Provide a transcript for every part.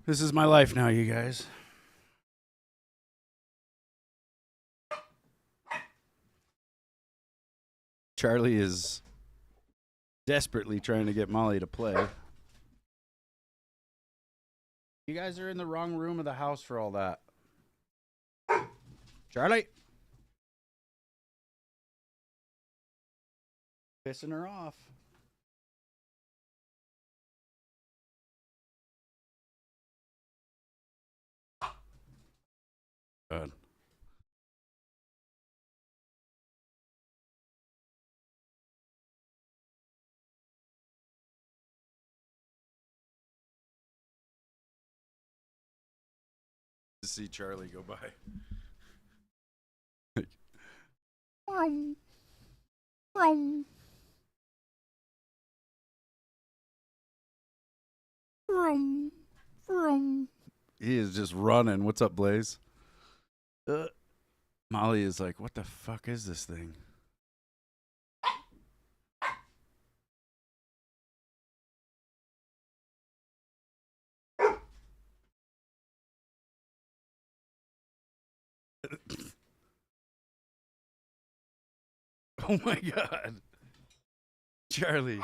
This is my life now, you guys. Charlie is desperately trying to get Molly to play. You guys are in the wrong room of the house for all that. Charlie! Pissing her off. God. To see Charlie go by. Vroom, vroom, vroom, vroom. He is just running. What's up, Blaze? Molly is like, what the fuck is this thing? Oh my god. Charlie.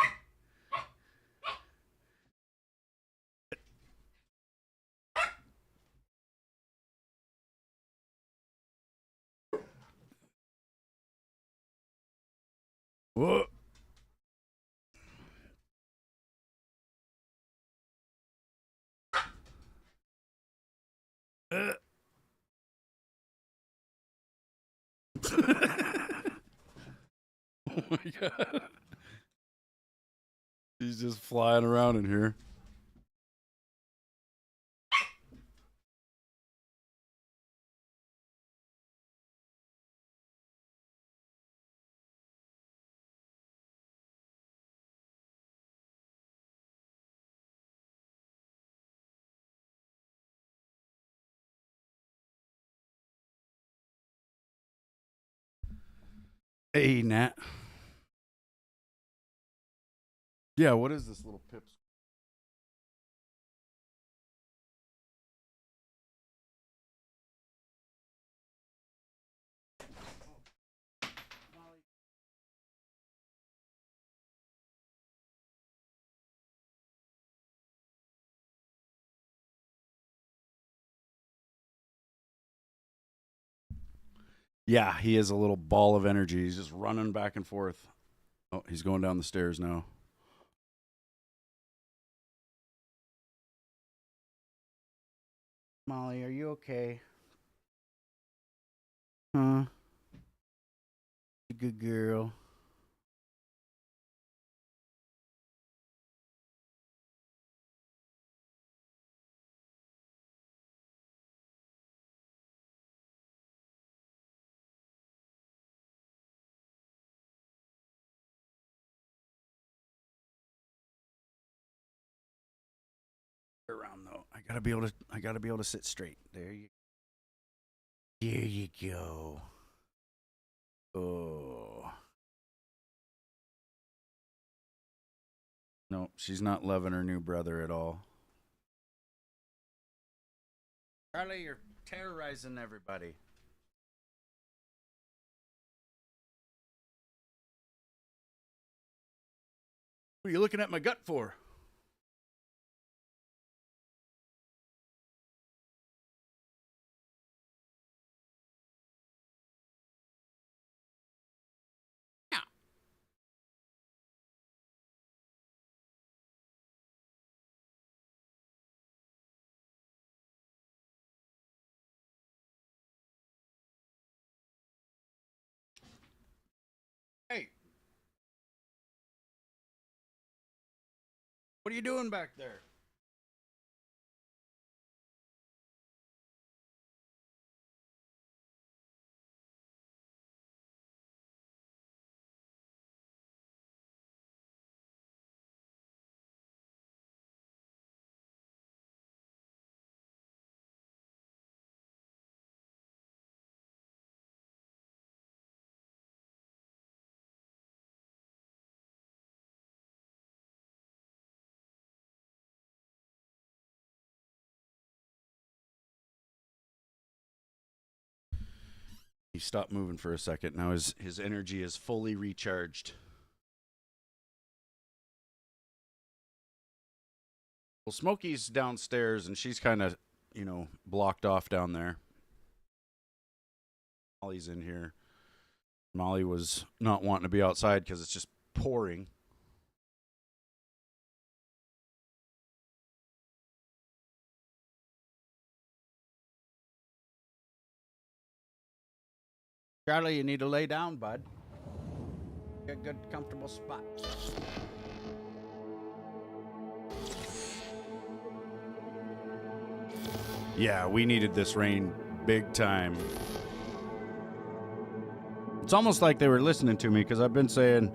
Whoa. Uh. Oh my god. He's just flying around in here. Hey, Nat. Yeah, what is this little pips? Yeah, he is a little ball of energy. He's just running back and forth. Oh, he's going down the stairs now. Molly, are you okay? Huh? Good girl. Around though. I gotta be able to sit straight. There you go. Oh. No, she's not loving her new brother at all. Charlie, you're terrorizing everybody. What are you looking at my gut for? Hey, what are you doing back there? He stopped moving for a second. Now his energy is fully recharged. Well, Smokey's downstairs, and she's kind of, blocked off down there. Molly's in here. Molly was not wanting to be outside because it's just pouring. Charlie, you need to lay down, bud. Get a good, comfortable spot. Yeah, we needed this rain big time. It's almost like they were listening to me because I've been saying,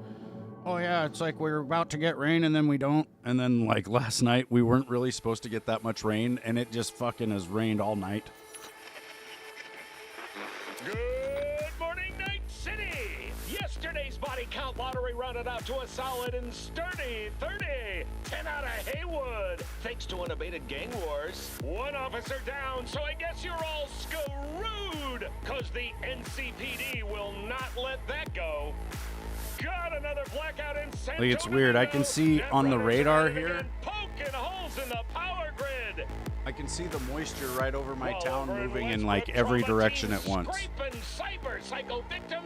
oh yeah, it's like we're about to get rain and then we don't. And then like last night, we weren't really supposed to get that much rain and it just fucking has rained all night. Good morning, Night City! Yesterday's body count lottery rounded out to a solid and sturdy 30. 10 out of Haywood, thanks to unabated gang wars. One officer down, so I guess you're all screwed, cause the NCPD will not let that go. Got another blackout in San Like, it's weird. I can see on the radar here. Poking holes in the power grid. I can see the moisture right over my town moving in like every direction at once.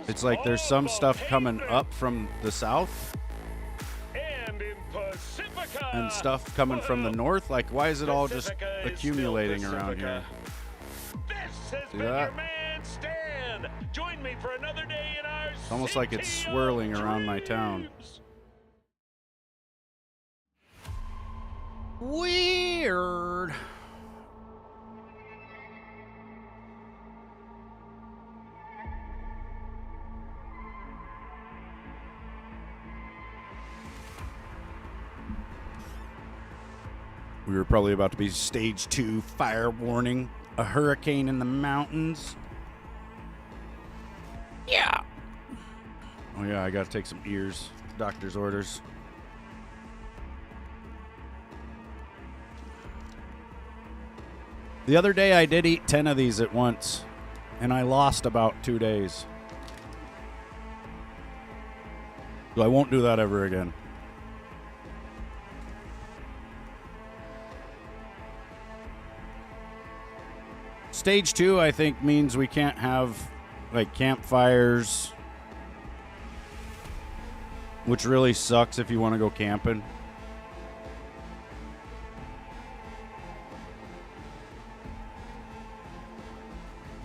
It's like there's some stuff coming up from the south and stuff coming from the north. Like, why is it all just accumulating around here? See that? Join me for another day in our It's almost like it's swirling around my town. Weird. We were probably about to be stage 2 fire warning. A hurricane in the mountains. Yeah. Oh yeah, I gotta take some ears. Doctor's orders. The other day I did eat 10 of these at once, and I lost about 2 days. So I won't do that ever again. Stage 2, I think, means we can't have, like, campfires, which really sucks if you want to go camping.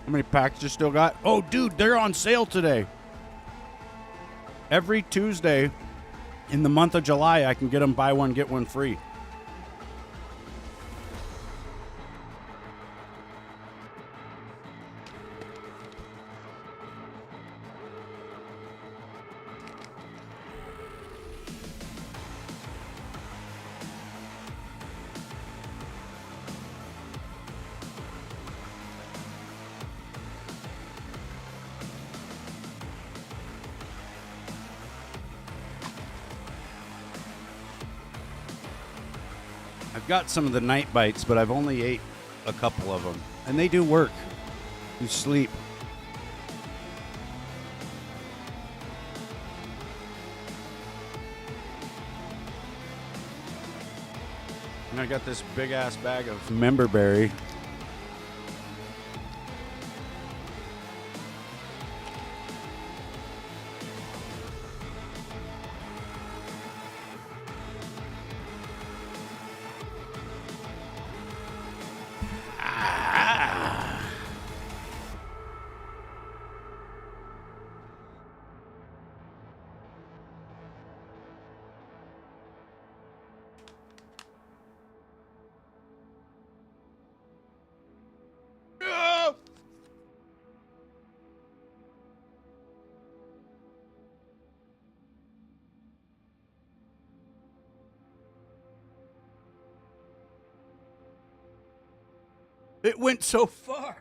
How many packs you still got? Oh, dude, they're on sale today. Every Tuesday in the month of July, I can get them buy one, get one free. I've got some of the night bites, but I've only ate a couple of them. And they do work. You sleep. And I got this big ass bag of memberberry. It went so far.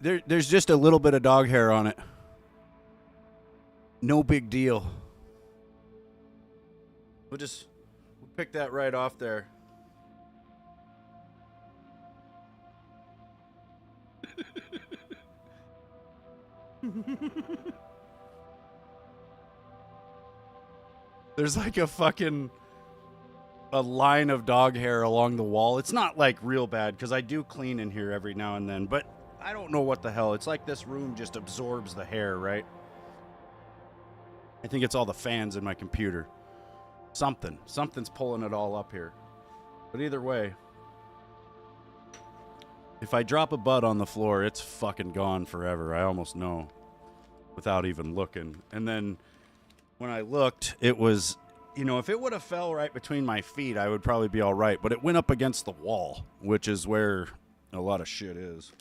There's just a little bit of dog hair on it. No big deal. We'll pick that right off there. There's like a line of dog hair along the wall. It's not like real bad because I do clean in here every now and then, but I don't know what the hell. It's like this room just absorbs the hair, right? I think it's all the fans in my computer. Something's pulling it all up here. But either way, if I drop a bud on the floor, it's fucking gone forever. I almost know without even looking. And then when I looked, it was, if it would have fell right between my feet, I would probably be all right. But it went up against the wall, which is where a lot of shit is.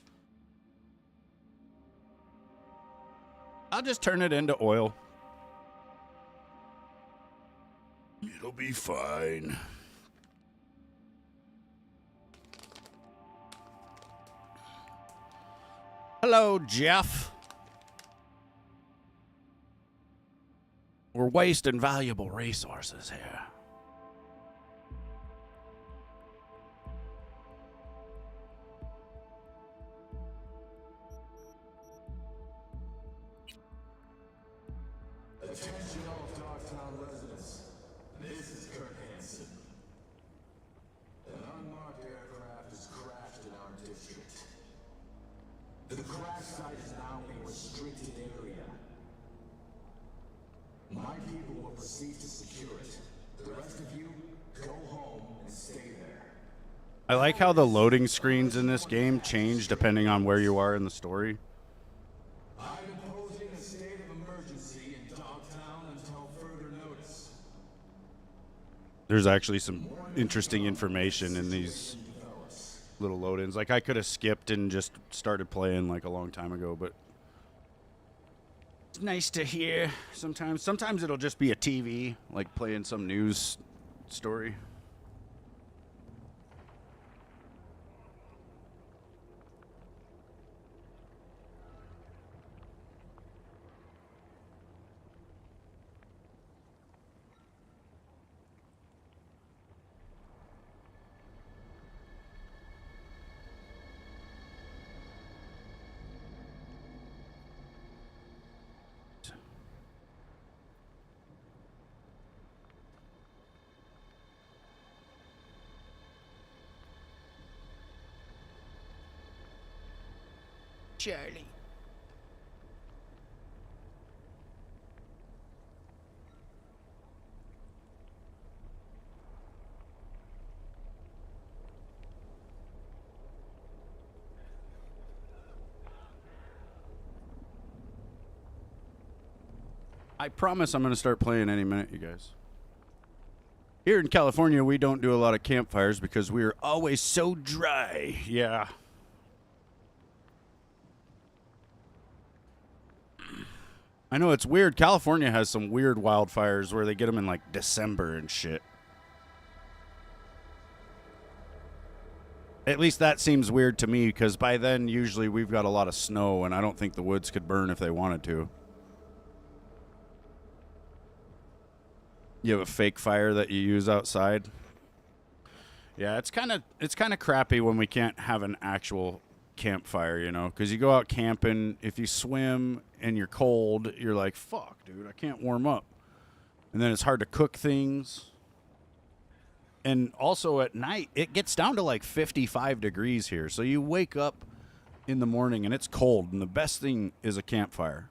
I'll just turn it into oil. It'll be fine. Hello, Jeff. We're wasting valuable resources here. Attention all Dogtown residents. This is Cartman. An unmarked aircraft has crashed in our district. The crash site is now a restricted area. My people will proceed to secure it. The rest of you, go home and stay there. I like how the loading screens in this game change depending on where you are in the story. I'm imposing a state of emergency in Dogtown until further notice. There's actually some interesting information in these little load-ins. Like, I could have skipped and just started playing like a long time ago, but it's nice to hear sometimes. Sometimes it'll just be a TV, like playing some news story. Charlie. I promise I'm going to start playing any minute, you guys. Here in California, we don't do a lot of campfires because we are always so dry. Yeah. I know it's weird. California has some weird wildfires where they get them in like December and shit. At least that seems weird to me because by then usually we've got a lot of snow and I don't think the woods could burn if they wanted to. You have a fake fire that you use outside? Yeah, it's kind of crappy when we can't have an actual campfire, because you go out camping, if you swim and you're cold, you're like, fuck, dude, I can't warm up. And then it's hard to cook things. And also at night, it gets down to like 55 degrees here. So you wake up in the morning and it's cold, and the best thing is a campfire.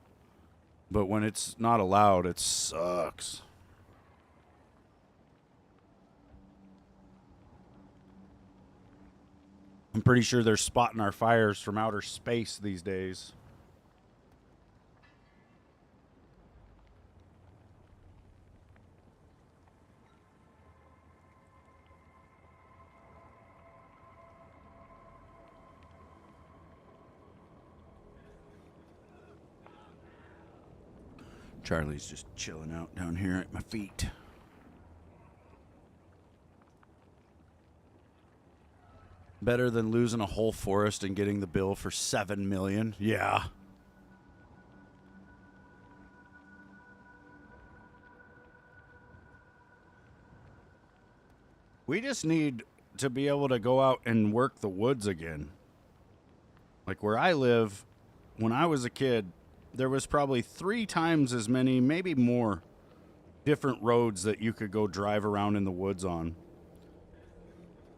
But when it's not allowed, it sucks. I'm pretty sure they're spotting our fires from outer space these days. Charlie's just chilling out down here at my feet. Better than losing a whole forest and getting the bill for $7 million. Yeah. We just need to be able to go out and work the woods again. Like where I live, when I was a kid, there was probably 3 times as many, maybe more, different roads that you could go drive around in the woods on.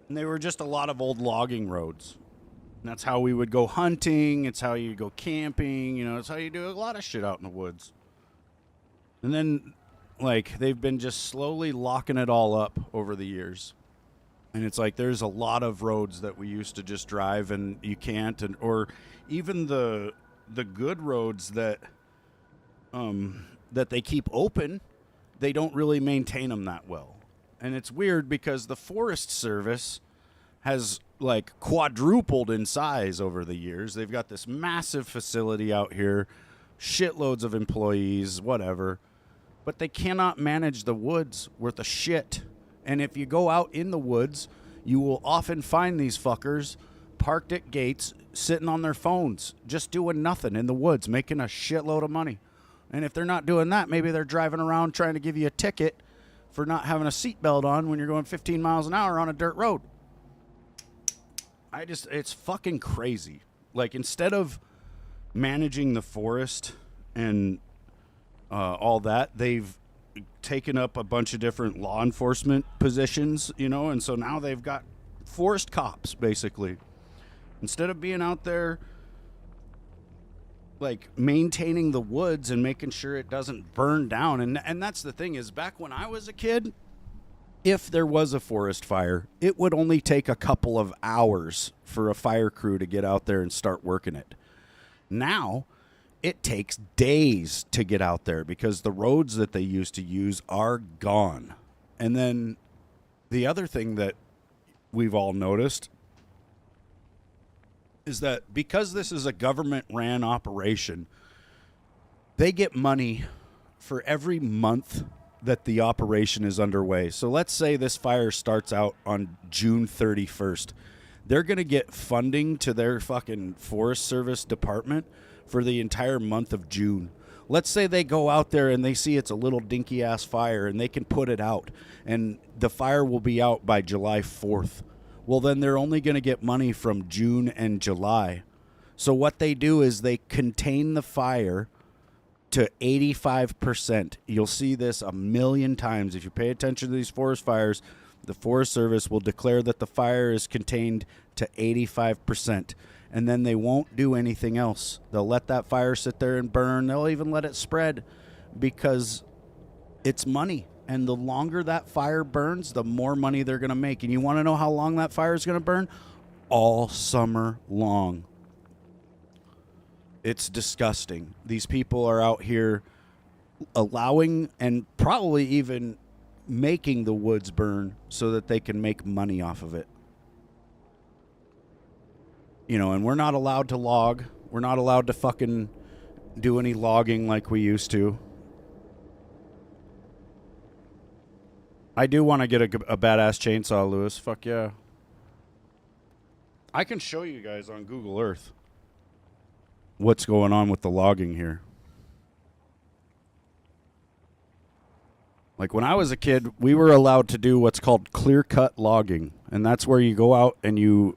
And they were just a lot of old logging roads. And that's how we would go hunting. It's how you go camping. You know, it's how you do a lot of shit out in the woods. And then, like, they've been just slowly locking it all up over the years. And it's like there's a lot of roads that we used to just drive and you can't. And or even the good roads that that they keep open, they don't really maintain them that well. And it's weird because the Forest Service has like quadrupled in size over the years. They've got this massive facility out here, shitloads of employees, whatever. But they cannot manage the woods worth a shit. And if you go out in the woods, you will often find these fuckers parked at gates, sitting on their phones, just doing nothing in the woods, making a shitload of money. And if they're not doing that, maybe they're driving around trying to give you a ticket for not having a seatbelt on when you're going 15 miles an hour on a dirt road. It's fucking crazy. Like, instead of managing the forest and all that, they've taken up a bunch of different law enforcement positions, you know, and so now they've got forest cops, basically. Instead of being out there, like, maintaining the woods and making sure it doesn't burn down. And that's the thing is, back when I was a kid, if there was a forest fire, it would only take a couple of hours for a fire crew to get out there and start working it. Now, it takes days to get out there because the roads that they used to use are gone. And then the other thing that we've all noticed is that because this is a government-ran operation, they get money for every month that the operation is underway. So let's say this fire starts out on June 31st. They're going to get funding to their fucking Forest Service department for the entire month of June. Let's say they go out there and they see it's a little dinky-ass fire and they can put it out, and the fire will be out by July 4th. Well, then they're only going to get money from June and July. So what they do is they contain the fire to 85%. You'll see this a million times. If you pay attention to these forest fires, the Forest Service will declare that the fire is contained to 85%. And then they won't do anything else. They'll let that fire sit there and burn. They'll even let it spread because it's money. And the longer that fire burns, the more money they're going to make. And you want to know how long that fire is going to burn? All summer long. It's disgusting. These people are out here allowing and probably even making the woods burn so that they can make money off of it. You know, and we're not allowed to log. We're not allowed to fucking do any logging like we used to. I do want to get a badass chainsaw, Lewis. Fuck yeah. I can show you guys on Google Earth what's going on with the logging here. Like when I was a kid, we were allowed to do what's called clear-cut logging. And that's where you go out and you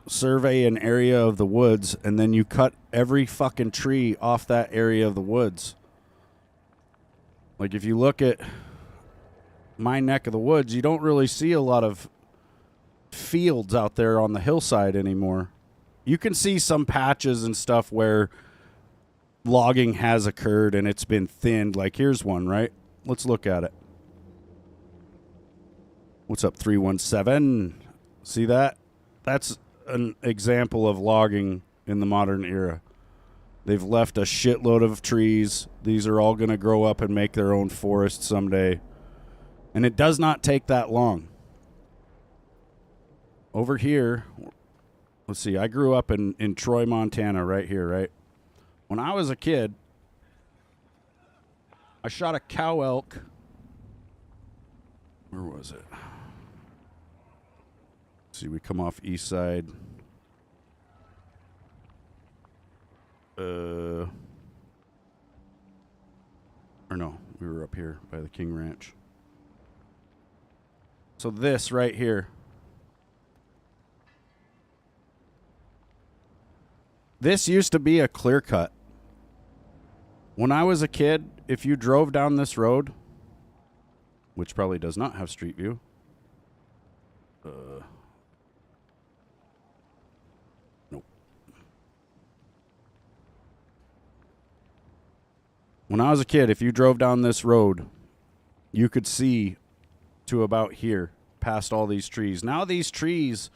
survey an area of the woods and then you cut every fucking tree off that area of the woods. Like if you look at my neck of the woods, you don't really see a lot of fields out there on the hillside anymore. You can see some patches and stuff where logging has occurred and it's been thinned. Like here's one, right? Let's look at it. What's up, 317? See that? That's an example of logging in the modern era. They've left a shitload of trees. These are all going to grow up and make their own forest someday. And it does not take that long. Over here, let's see, I grew up in Troy, Montana, right here, right? When I was a kid, I shot a cow elk. Where was it? Let's see, we come off east side. Or no, we were up here by the King Ranch. So this right here. This used to be a clear cut. When I was a kid, if you drove down this road, which probably does not have street view. Nope. When I was a kid, if you drove down this road, you could see to about here, past all these trees. Now these trees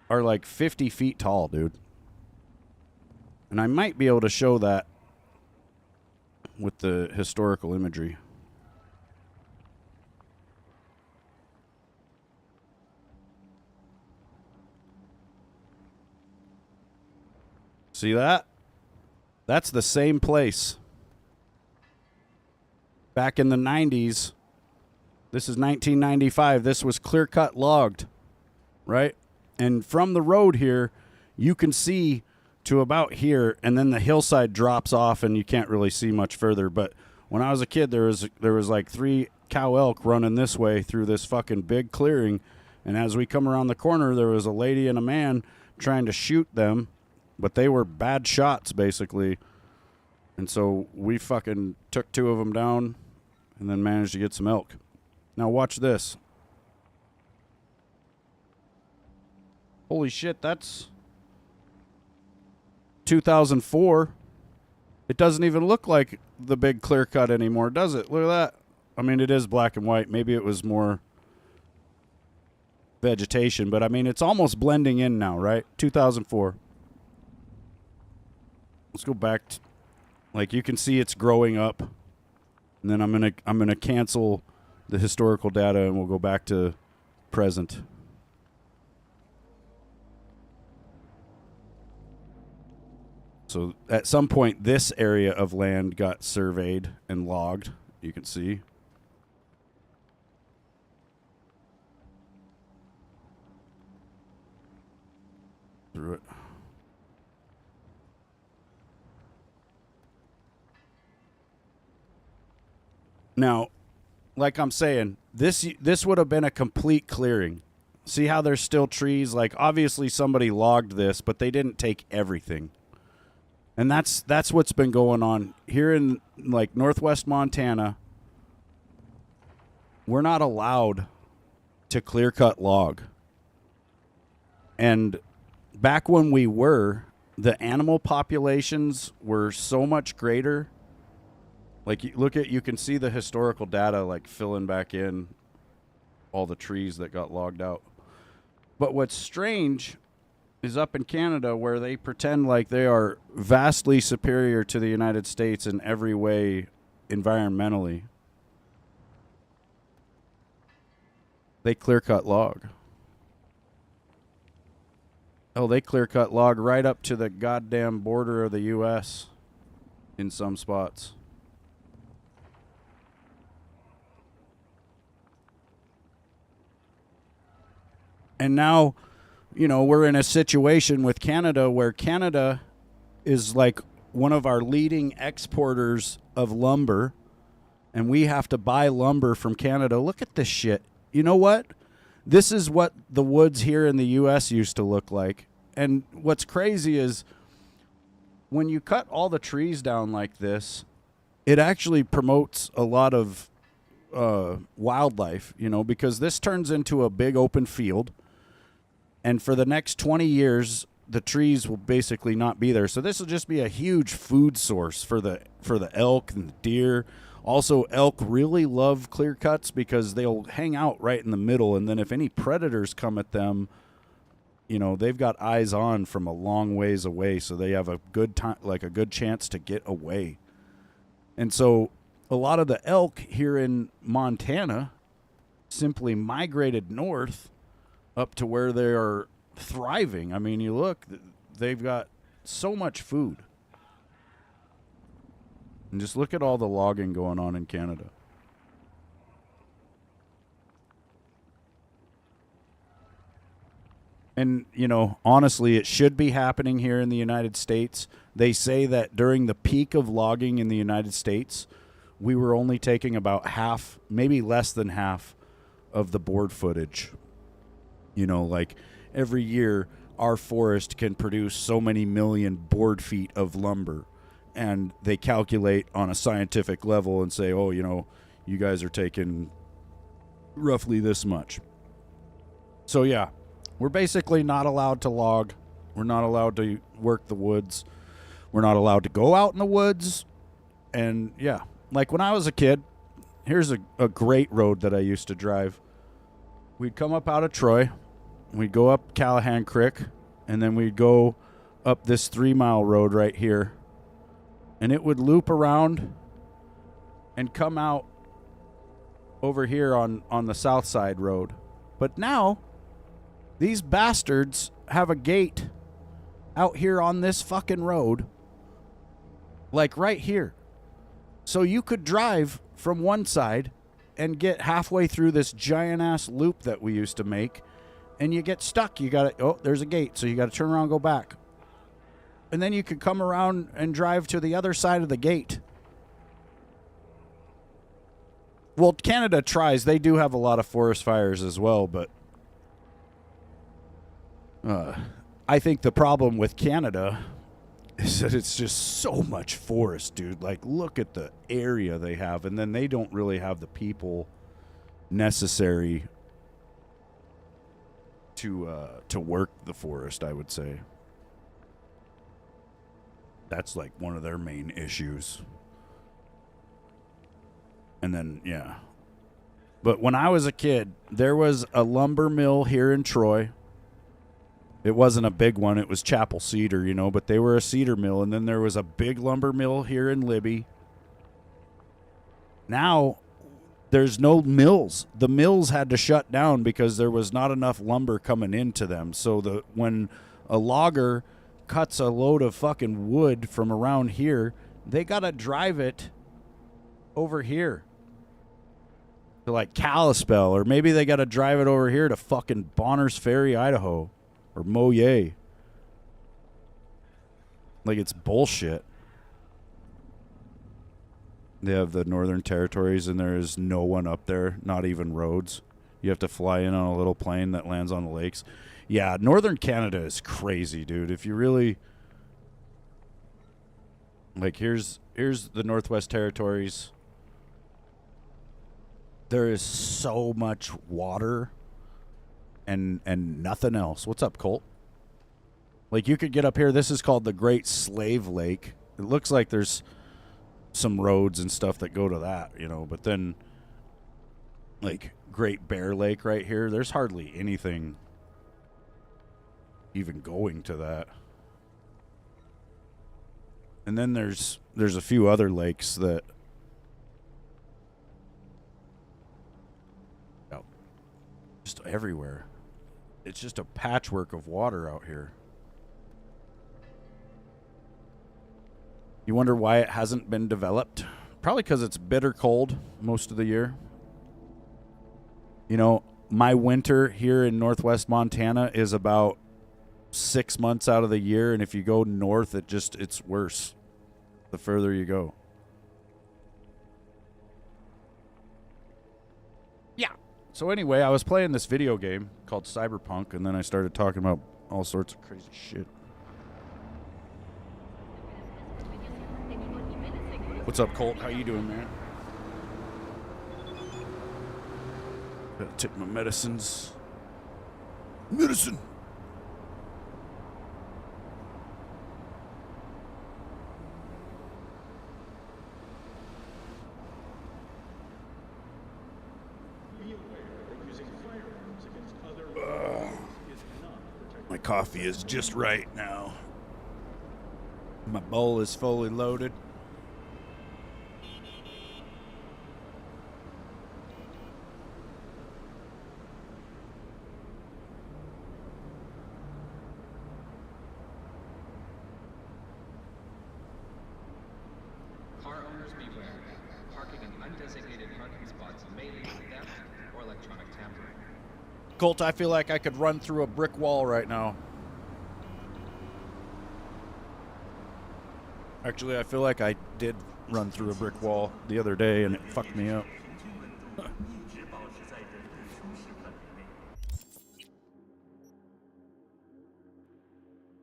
are like 50 feet tall, dude. And I might be able to show that with the historical imagery. See that? That's the same place. Back in the 90s, this is 1995, this was clear-cut logged, right? And from the road here, you can see to about here, and then the hillside drops off and you can't really see much further. But when I was a kid, there was like 3 cow elk running this way through this fucking big clearing, and as we come around the corner, there was a lady and a man trying to shoot them, but they were bad shots, basically. And so we fucking took 2 of them down and then managed to get some elk. Now watch this. Holy shit, that's 2004. It doesn't even look like the big clear cut anymore, does it? Look at that. I mean, it is black and white. Maybe it was more vegetation, but I mean, it's almost blending in now, right? 2004. Let's go back to, like, you can see it's growing up. And then I'm gonna cancel the historical data and we'll go back to present. So at some point, this area of land got surveyed and logged. You can see. Through it. Now, like I'm saying, this would have been a complete clearing. See how there's still trees? Like, obviously somebody logged this, but they didn't take everything. And that's what's been going on here in, like, northwest Montana. We're not allowed to clear-cut log. And back when we were, the animal populations were so much greater. Like, you can see the historical data, like, filling back in all the trees that got logged out. But what's strange is up in Canada, where they pretend like they are vastly superior to the United States in every way environmentally. They clear-cut log. Oh, they clear-cut log right up to the goddamn border of the U.S. in some spots. And now, you know, we're in a situation with Canada where Canada is like one of our leading exporters of lumber, and we have to buy lumber from Canada. Look at this shit. You know what? This is what the woods here in the U.S. used to look like. And what's crazy is when you cut all the trees down like this, it actually promotes a lot of wildlife, you know, because this turns into a big open field. And for the next 20 years, the trees will basically not be there. So this will just be a huge food source for the elk and the deer. Also, elk really love clear cuts because they'll hang out right in the middle. And then if any predators come at them, you know, they've got eyes on from a long ways away. So they have a good time, like a good chance to get away. And so a lot of the elk here in Montana simply migrated north up to where they are thriving. I mean, you look, they've got so much food. And just look at all the logging going on in Canada. And, you know, honestly, it should be happening here in the United States. They say that during the peak of logging in the United States, we were only taking about half, maybe less than half, of the board footage. You know, like every year our forest can produce so many million board feet of lumber, and they calculate on a scientific level and say, oh, you know, you guys are taking roughly this much. So yeah, we're basically not allowed to log. We're not allowed to work the woods. We're not allowed to go out in the woods. And yeah, like when I was a kid, here's a great road that I used to drive. We'd come up out of Troy. We'd go up Callahan Creek. And then we'd go up this 3-mile road right here. And it would loop around and come out over here on the South Side Road. But now, these bastards have a gate out here on this fucking road. Like right here. So you could drive from one side and get halfway through this giant-ass loop that we used to make, and you get stuck. You got to, oh, there's a gate, so you got to turn around and go back. And then you could come around and drive to the other side of the gate. Well, Canada tries. They do have a lot of forest fires as well, but I think the problem with Canada is that it's just so much forest, dude. Like, look at the area they have, and then they don't really have the people necessary to work the forest, I would say. That's like one of their main issues. And then, yeah. But when I was a kid, there was a lumber mill here in Troy. It wasn't a big one. It was Chapel Cedar, you know, but they were a cedar mill. And then there was a big lumber mill here in Libby. Now, there's no mills. The mills had to shut down because there was not enough lumber coming into them. So when a logger cuts a load of fucking wood from around here, they got to drive it over here to like Kalispell, or maybe they got to drive it over here to fucking Bonners Ferry, Idaho. Or Moye. Like, it's bullshit. They have the Northern Territories, and there is no one up there, not even roads. You have to fly in on a little plane that lands on the lakes. Yeah, Northern Canada is crazy, dude. If you really... Like, here's the Northwest Territories. There is so much water and nothing else. What's up, Colt? Like, you could get up here. This is called the Great Slave Lake. It looks like there's some roads and stuff that go to that, you know. But then, like, Great Bear Lake right here, there's hardly anything even going to that. And then there's a few other lakes that... Oh, just everywhere. It's just a patchwork of water out here. You wonder why it hasn't been developed? Probably because it's bitter cold most of the year. You know, my winter here in northwest Montana is about 6 months out of the year, and if you go north, it's worse the further you go. Yeah. So anyway, I was playing this video game called Cyberpunk, and then I started talking about all sorts of crazy shit. What's up, Colt? How you doing, man? Gotta take my medicines. Medicine! My coffee is just right now. My bowl is fully loaded. Car owners beware. Parking in undesignated parking spots may lead to theft or electronic tampering. Colt, I feel like I could run through a brick wall right now. Actually, I feel like I did run through a brick wall the other day, and it fucked me up.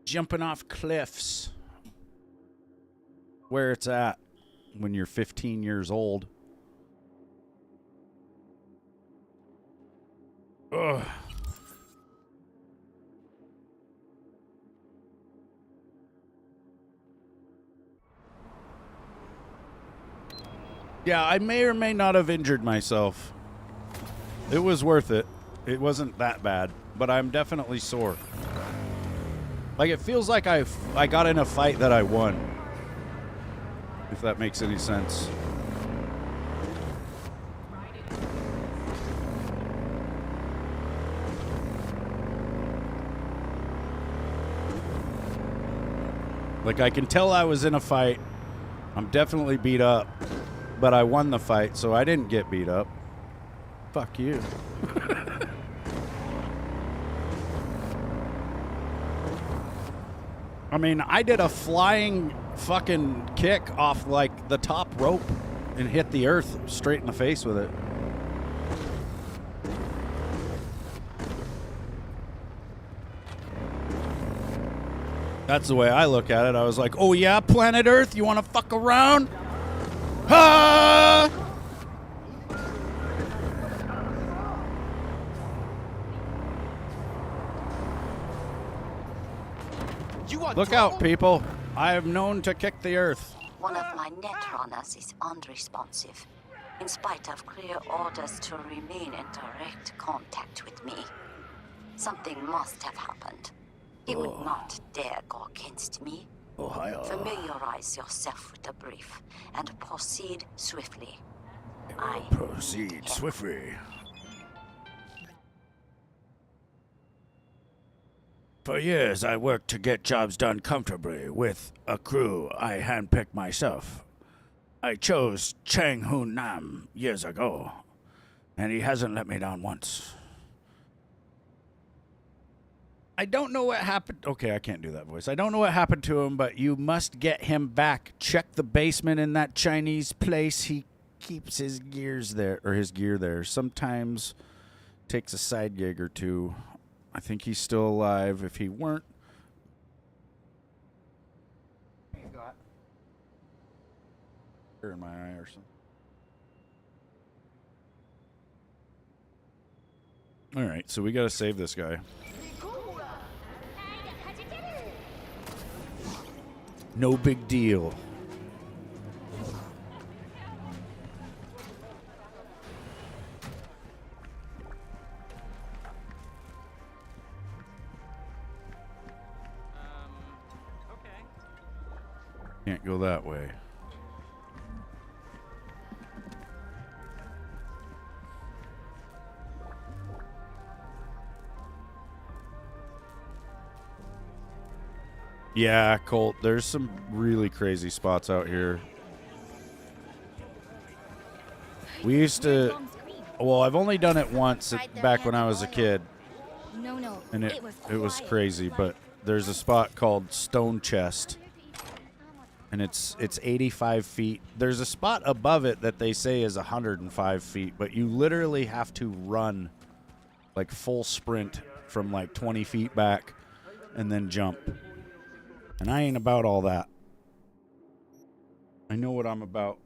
jumping off cliffs. Where it's at when you're 15 years old. Ugh. Yeah, I may or may not have injured myself. It was worth it. It wasn't that bad, but I'm definitely sore. Like, it feels like I got in a fight that I won. If that makes any sense. Like, I can tell I was in a fight. I'm definitely beat up. But I won the fight, so I didn't get beat up. Fuck you. I mean, I did a flying fucking kick off, like, the top rope and hit the earth straight in the face with it. That's the way I look at it. I was like, oh yeah, planet Earth, you want to fuck around? Ah! Look out, people. I am known to kick the earth. One of my netrunners is unresponsive, in spite of clear orders to remain in direct contact with me. Something must have happened. He would not dare go against me. Familiarize yourself with the brief and proceed swiftly. Proceed swiftly. For years, I worked to get jobs done comfortably with a crew I handpicked myself. I chose Chang Hoon Nam years ago, and he hasn't let me down once. I don't know what happened. Okay, I can't do that voice. I don't know what happened to him, but you must get him back. Check the basement in that Chinese place. He keeps his gears there, or his gear there. Sometimes takes a side gig or two. I think he's still alive. If he weren't, here in my eye or something. All right, so we got to save this guy. No big deal. Okay. Can't go that way. Yeah, Colt, there's some really crazy spots out here. We used to... Well, I've only done it once back when I was a kid. No, And it was crazy, but there's a spot called Stone Chest. And it's 85 feet. There's a spot above it that they say is 105 feet, but you literally have to run like full sprint from like 20 feet back and then jump. And I ain't about all that. I know what I'm about.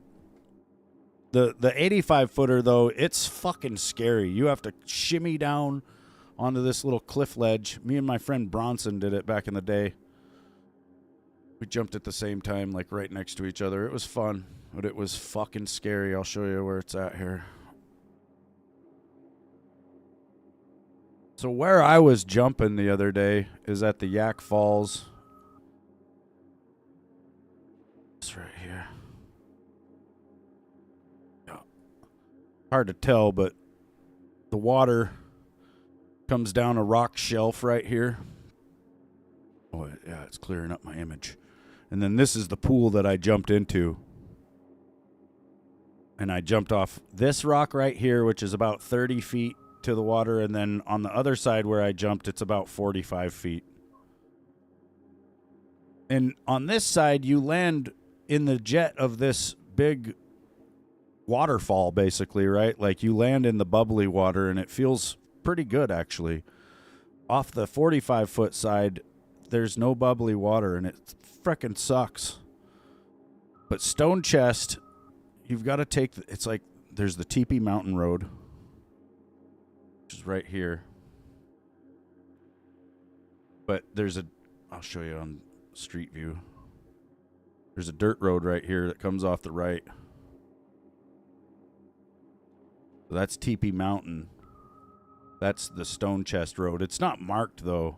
The 85-footer, though, it's fucking scary. You have to shimmy down onto this little cliff ledge. Me and my friend Bronson did it back in the day. We jumped at the same time, like right next to each other. It was fun, but it was fucking scary. I'll show you where it's at here. So where I was jumping the other day is at the Yak Falls. It's right here. Yeah. Hard to tell, but the water comes down a rock shelf right here. Oh, yeah, it's clearing up my image. And then this is the pool that I jumped into. And I jumped off this rock right here, which is about 30 feet to the water. And then on the other side where I jumped, it's about 45 feet. And on this side, you land in the jet of this big waterfall, basically, right? Like you land in the bubbly water, and it feels pretty good, actually. Off the 45-foot side, there's no bubbly water, and it frickin' sucks. But Stone Chest, you've got to take... It's like there's the Teepee Mountain Road, which is right here. But there's a... I'll show you on Street View. There's a dirt road right here that comes off the right. So that's Teepee Mountain. That's the Stone Chest Road. It's not marked, though.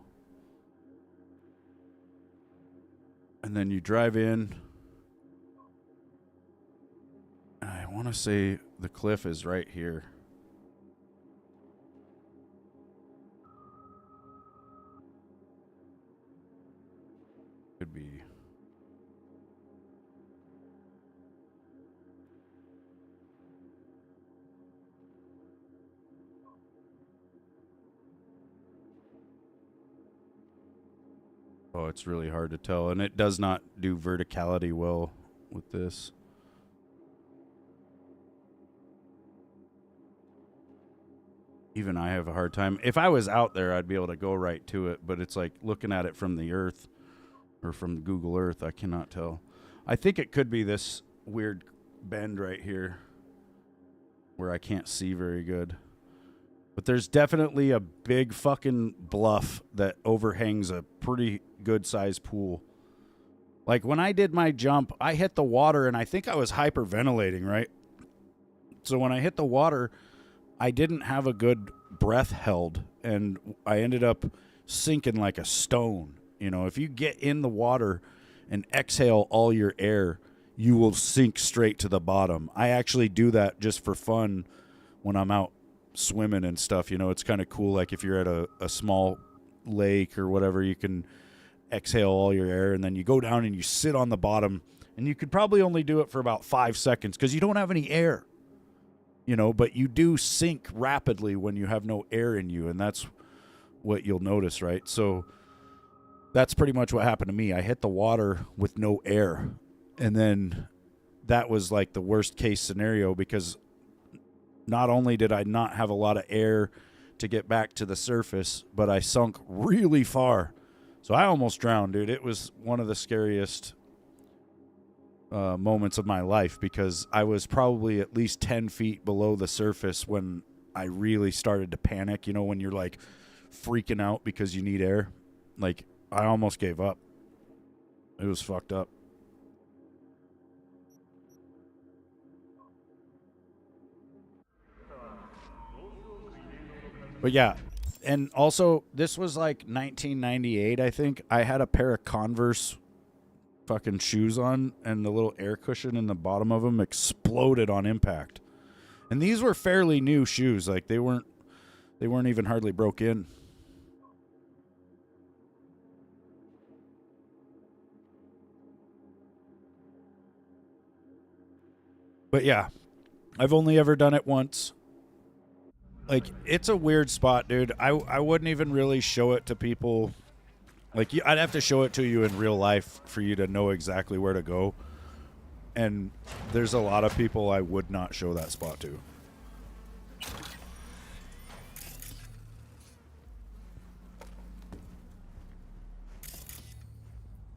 And then you drive in. I want to say the cliff is right here. Could be. Oh, it's really hard to tell, and it does not do verticality well with this. Even I have a hard time. If I was out there, I'd be able to go right to it, but it's like looking at it from the Earth or from Google Earth, I cannot tell. I think it could be this weird bend right here where I can't see very good. But there's definitely a big fucking bluff that overhangs a pretty good-sized pool. Like, when I did my jump, I hit the water, and I think I was hyperventilating, right? So when I hit the water, I didn't have a good breath held, and I ended up sinking like a stone. You know, if you get in the water and exhale all your air, you will sink straight to the bottom. I actually do that just for fun when I'm out swimming and stuff. You know, it's kind of cool. Like if you're at a small lake or whatever, you can exhale all your air, and then you go down and you sit on the bottom, and you could probably only do it for about 5 seconds because you don't have any air, you know, but you do sink rapidly when you have no air in you, and that's what you'll notice, right? So that's pretty much what happened to me. I hit the water with no air, and then that was like the worst case scenario because not only did I not have a lot of air to get back to the surface, but I sunk really far. So I almost drowned, dude. It was one of the scariest moments of my life because I was probably at least 10 feet below the surface when I really started to panic. You know, when you're like freaking out because you need air. Like, I almost gave up. It was fucked up. But yeah, and also this was like 1998, I think. I had a pair of Converse fucking shoes on, and the little air cushion in the bottom of them exploded on impact. And these were fairly new shoes. Like they weren't even hardly broke in. But yeah, I've only ever done it once. Like, it's a weird spot, dude. I wouldn't even really show it to people. Like, I'd have to show it to you in real life for you to know exactly where to go. And there's a lot of people I would not show that spot to.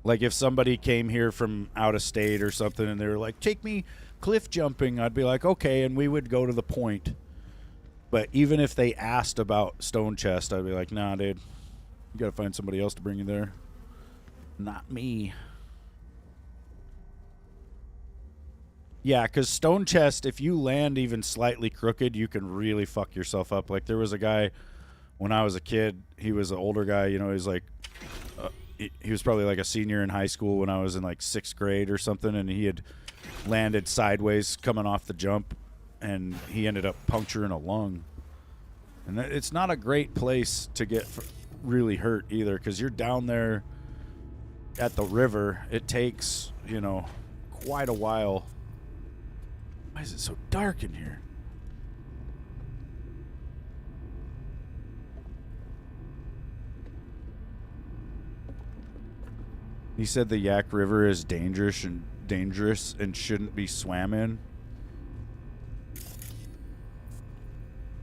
Like, if somebody came here from out of state or something and they were like, take me cliff jumping, I'd be like, okay, and we would go to the point. But even if they asked about Stone Chest, I'd be like, nah, dude. You got to find somebody else to bring you there. Not me. Yeah, because Stone Chest, if you land even slightly crooked, you can really fuck yourself up. Like, there was a guy when I was a kid. He was an older guy. You know, he's like... he was probably like a senior in high school when I was in like 6th grade or something, and he had landed sideways coming off the jump, and he ended up puncturing a lung. And it's not a great place to get really hurt either, because you're down there at the river. It takes, you know, quite a while. Why is it so dark in here? He said the Yak River is dangerous and shouldn't be swam in.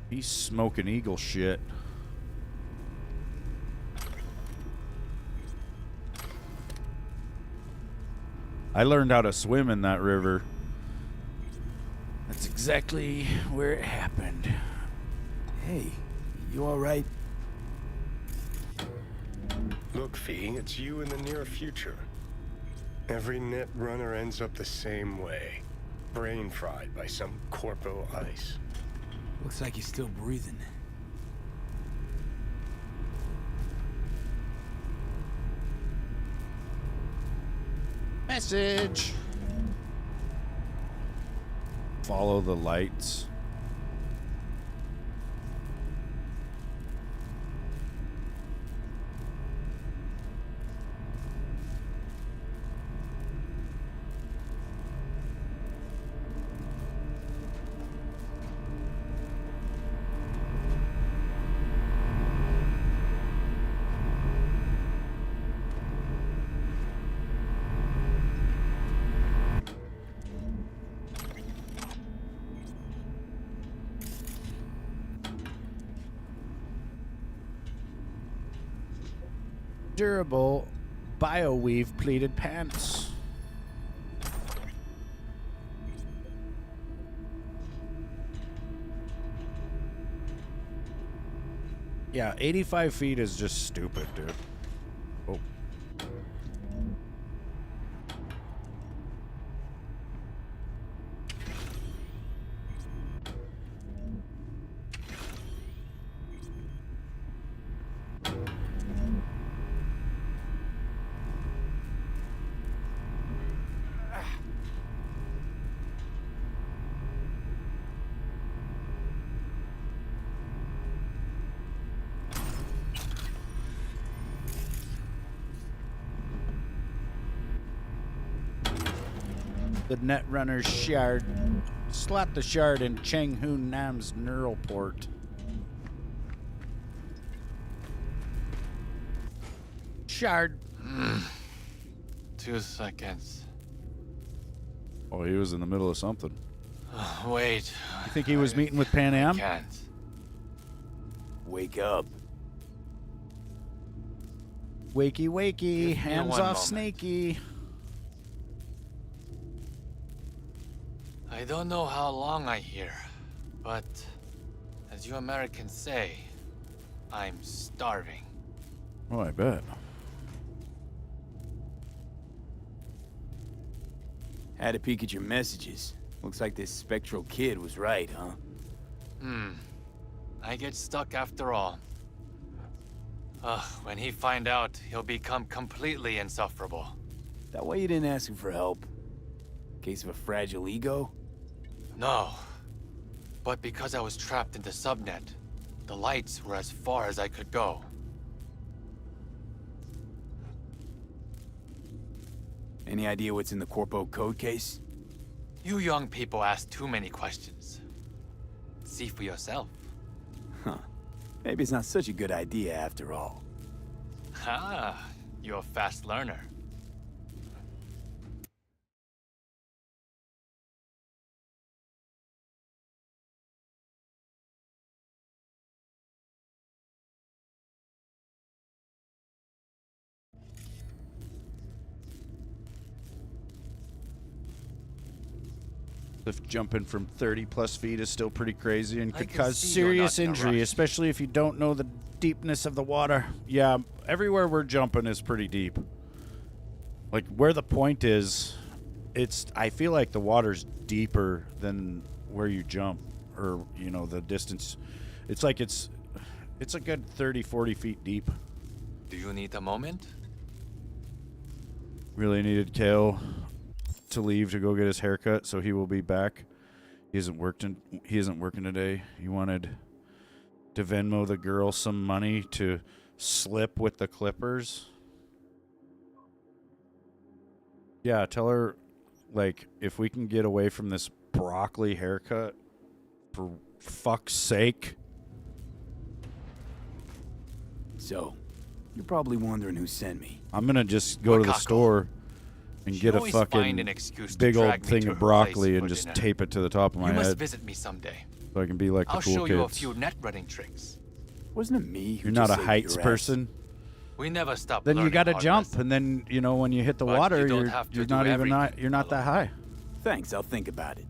He's smoking eagle shit. I learned how to swim in that river. That's exactly where it happened. Hey, you all right? Look, Fee, it's you in the near future. Every net runner ends up the same way. Brain fried by some corpo ice. Looks like he's still breathing. Message. Follow the lights. Durable BioWeave pleated pants. Yeah, 85 feet is just stupid, dude. Oh. The Netrunner's shard. Slap the shard in Cheng Hoon Nam's neural port. Shard. 2 seconds. Oh, he was in the middle of something. Wait. You think he was meeting with Pan Am? Can't. Wake up. Wakey, wakey. me Hands one off, moment. Snakey. I don't know how long I here, but as you Americans say, I'm starving. Oh, I bet. Had a peek at your messages. Looks like this spectral kid was right, huh? I get stuck after all. When he find out, he'll become completely insufferable. That why you didn't ask him for help? Case of a fragile ego? No. But because I was trapped in the subnet, the lights were as far as I could go. Any idea what's in the Corpo code case? You young people ask too many questions. See for yourself. Huh. Maybe it's not such a good idea after all. Ah, you're a fast learner. If jumping from 30 plus feet is still pretty crazy and I could can cause see you're serious not in a injury, rush. especially if you don't know the deepness of the water. Yeah, everywhere we're jumping is pretty deep. Like where the point is, I feel like the water's deeper than where you jump, or you know, the distance. It's like it's a good 30, 40 feet deep. Do you need a moment? Really needed Kale to leave to go get his haircut, so he will be back. He isn't working today. He wanted to Venmo the girl some money to slip with the clippers. Yeah, tell her, like, if we can get away from this broccoli haircut, for fuck's sake. So, you're probably wondering who sent me. I'm gonna just go to the Wakako. store and She get a always find fucking an excuse to big drag old me thing to of her broccoli place and for just dinner. tape it to the top of my You must head visit me someday. so I can be like the I'll cool show you a kids. few net running tricks. Wasn't it me who You're not just a saved heights your ass? person? We never stop. Then you learning got to hard jump, lessons. and then when you hit the But water, you don't have to you're do not even everything, you're not that high. Thanks, I'll think about it.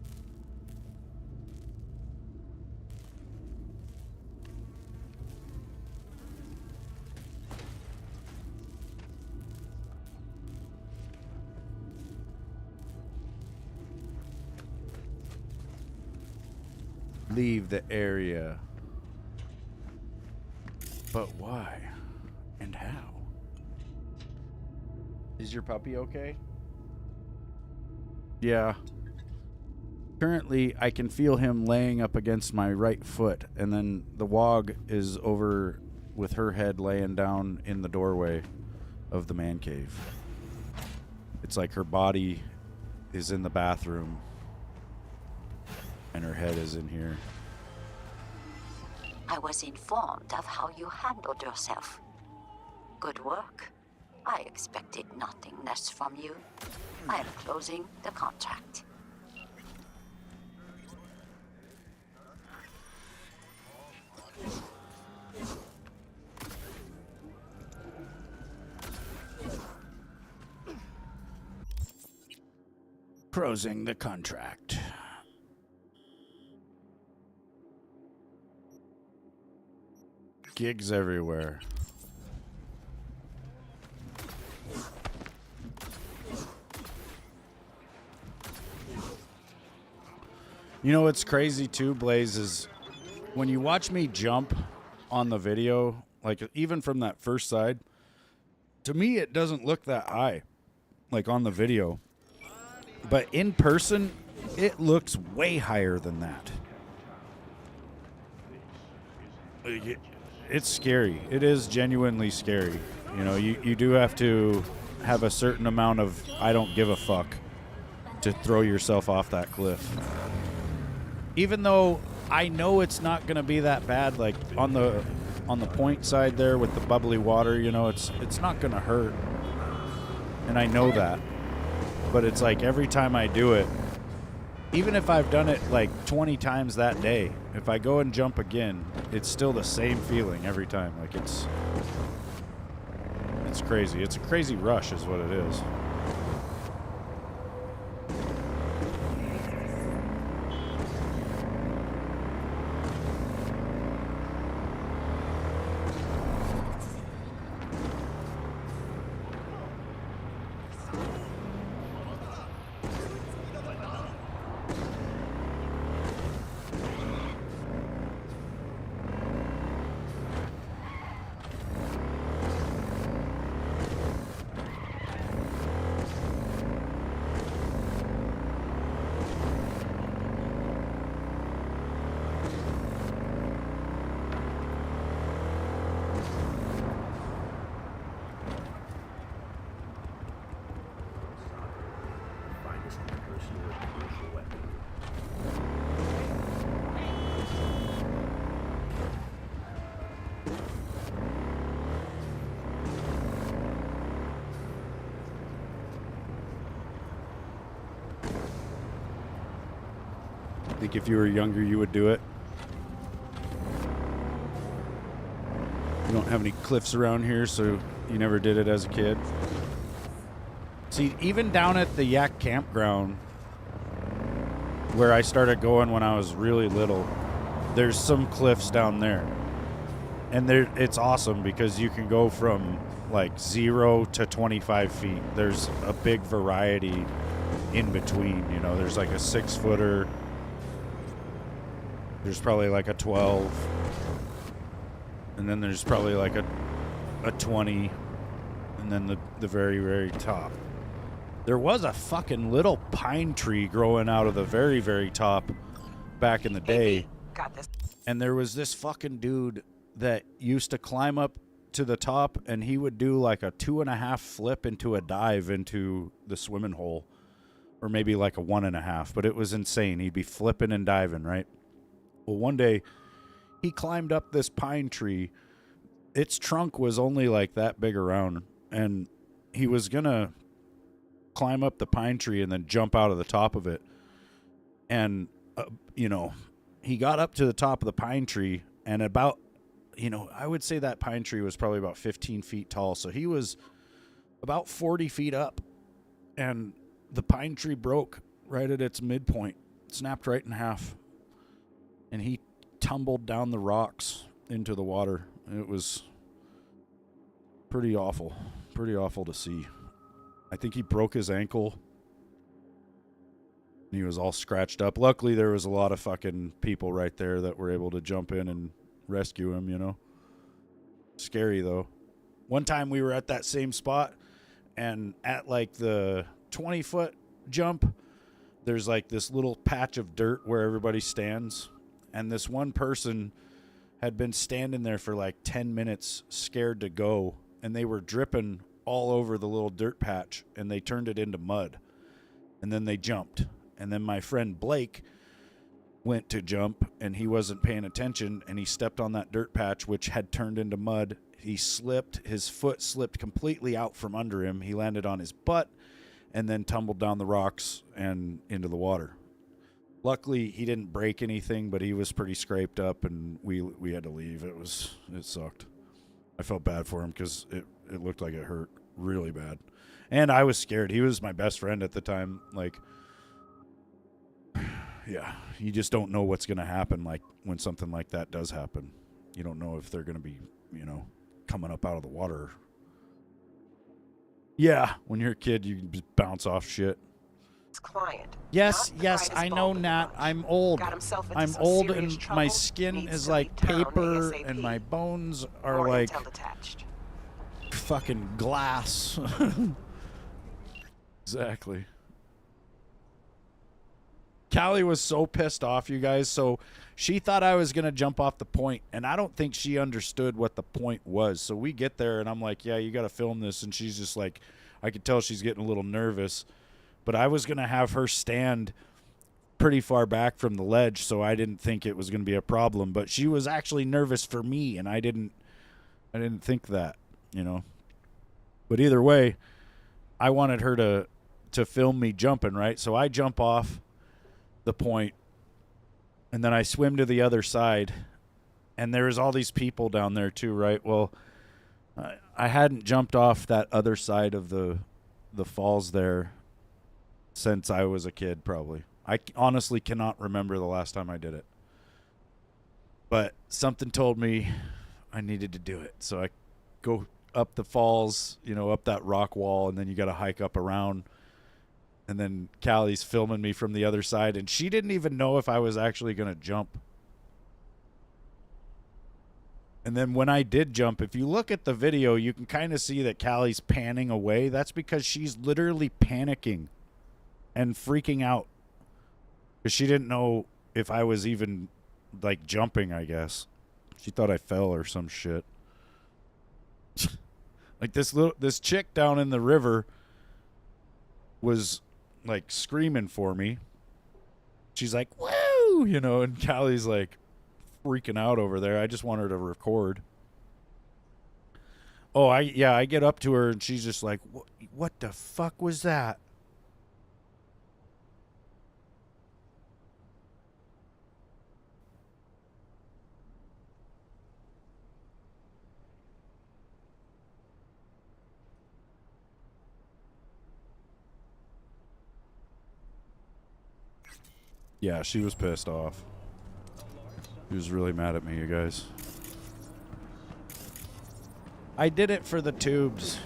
Leave the area. But why? And how? Is your puppy okay? Yeah. Currently, I can feel him laying up against my right foot, and then the wog is over with her head laying down in the doorway of the man cave. It's like her body is in the bathroom, and her head is in here. I was informed of how you handled yourself. Good work. I expected nothing less from you. I am closing the contract. Closing the contract. Gigs everywhere. You know what's crazy too, Blaze, is when you watch me jump on the video, like even from that first side, to me it doesn't look that high, like on the video. But in person, it looks way higher than that. It's scary. It is genuinely scary. You know, you do have to have a certain amount of I don't give a fuck to throw yourself off that cliff. Even though I know it's not going to be that bad, like on the point side there with the bubbly water, you know, it's not going to hurt. And I know that. But it's like every time I do it, even if I've done it like 20 times that day, if I go and jump again, it's still the same feeling every time. Like it's crazy. It's a crazy rush is what it is. Think if you were younger, you would do it? You don't have any cliffs around here, so you never did it as a kid? See, even down at the Yak Campground, where I started going when I was really little, there's some cliffs down there. And it's awesome because you can go from like 0 to 25 feet. There's a big variety in between, you know. There's like a 6-footer. There's probably like a 12. And then there's probably like a 20. And then the very, very top. There was a fucking little pine tree growing out of the very, very top back in the day. Got this. And there was this fucking dude that used to climb up to the top, and he would do like a 2.5 flip into a dive into the swimming hole. Or maybe like a 1.5, but it was insane. He'd be flipping and diving, right? Well, one day, he climbed up this pine tree. Its trunk was only like that big around, and he was going to climb up the pine tree and then jump out of the top of it. And, you know, he got up to the top of the pine tree, and about you know, I would say that pine tree was probably about 15 feet tall. So he was about 40 feet up, and the pine tree broke right at its midpoint, snapped right in half, and he tumbled down the rocks into the water. It was pretty awful to see. I think he broke his ankle. He was all scratched up. Luckily, there was a lot of fucking people right there that were able to jump in and rescue him, you know. Scary, though. One time we were at that same spot, and at like the 20-foot jump, there's like this little patch of dirt where everybody stands. And this one person had been standing there for like 10 minutes, scared to go. And they were dripping all over the little dirt patch, and they turned it into mud. And then they jumped. And then my friend Blake went to jump, and he wasn't paying attention, and he stepped on that dirt patch, which had turned into mud. He slipped. His foot slipped completely out from under him. He landed on his butt and then tumbled down the rocks and into the water. Luckily, he didn't break anything, but he was pretty scraped up, and we had to leave. It sucked. I felt bad for him because it looked like it hurt really bad. And I was scared. He was my best friend at the time. Like, yeah, you just don't know what's going to happen, like, when something like that does happen. You don't know if they're going to be, you know, coming up out of the water. Yeah, when you're a kid, you can just bounce off shit. Client. Yes, I know, Nat. I'm old. I'm old, and my skin is like paper, and my bones are like fucking glass. Exactly. Callie was so pissed off, you guys. So she thought I was going to jump off the point, and I don't think she understood what the point was. So we get there, and I'm like, yeah, you got to film this. And she's just like, I could tell she's getting a little nervous. But I was going to have her stand pretty far back from the ledge, so I didn't think it was going to be a problem. But she was actually nervous for me, and I didn't think that, you know. But either way, I wanted her to film me jumping, right? So I jump off the point, and then I swim to the other side, and there's all these people down there too, right? Well, I hadn't jumped off that other side of the falls there since I was a kid, probably. I honestly cannot remember the last time I did it. But something told me I needed to do it. So I go up the falls, you know, up that rock wall, and then you got to hike up around. And then Callie's filming me from the other side, and she didn't even know if I was actually going to jump. And then when I did jump, if you look at the video, you can kind of see that Callie's panning away. That's because she's literally panicking and freaking out, because she didn't know if I was even, like, jumping, I guess. She thought I fell or some shit. Like, this chick down in the river was, like, screaming for me. She's like, woo, you know, and Callie's, like, freaking out over there. I just want her to record. Oh, I get up to her, and she's just like, what the fuck was that? Yeah, she was pissed off. She was really mad at me, you guys. I did it for the tubes.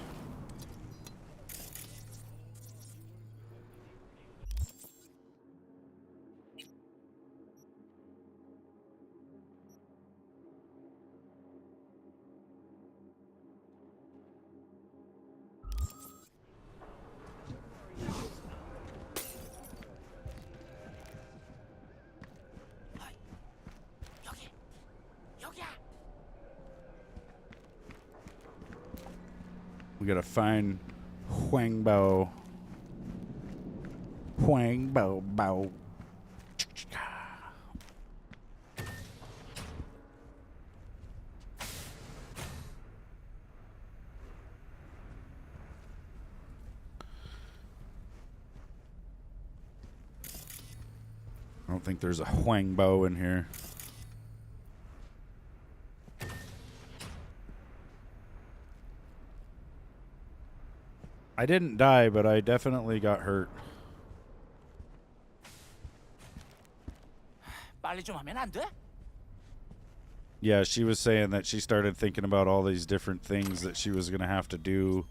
We gotta find Huang Bao. Huang Bao Bao. I don't think there's a Huang Bao in here. I didn't die, but I definitely got hurt. 빨리 좀 하면 안 돼? Yeah, she was saying that she started thinking about all these different things that she was going to have to do.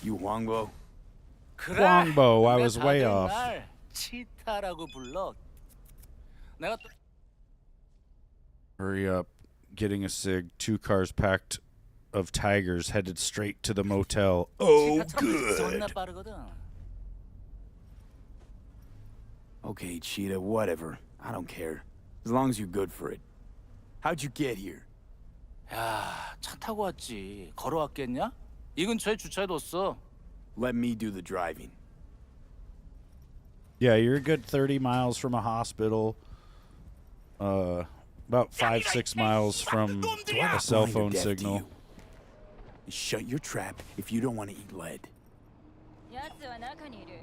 You Huangbo? Huangbo, I was way 다들 off. 날 치타라고 불러. 내가 또 Hurry up. Getting a cig. 2 cars packed of tigers headed straight to the motel. Oh, 치타처럼 존나 good. 빠르거든. Okay, Cheetah, whatever. I don't care. As long as you're good for it. How'd you get here? 야, 차 타고 왔지. 걸어왔겠냐? 이 근처에 주차해뒀어. Let me do the driving. Yeah, you're a good 30 miles from a hospital. About 5-6 miles from a cell phone signal. Shut your trap if you don't want to eat lead. 奴は中にいる。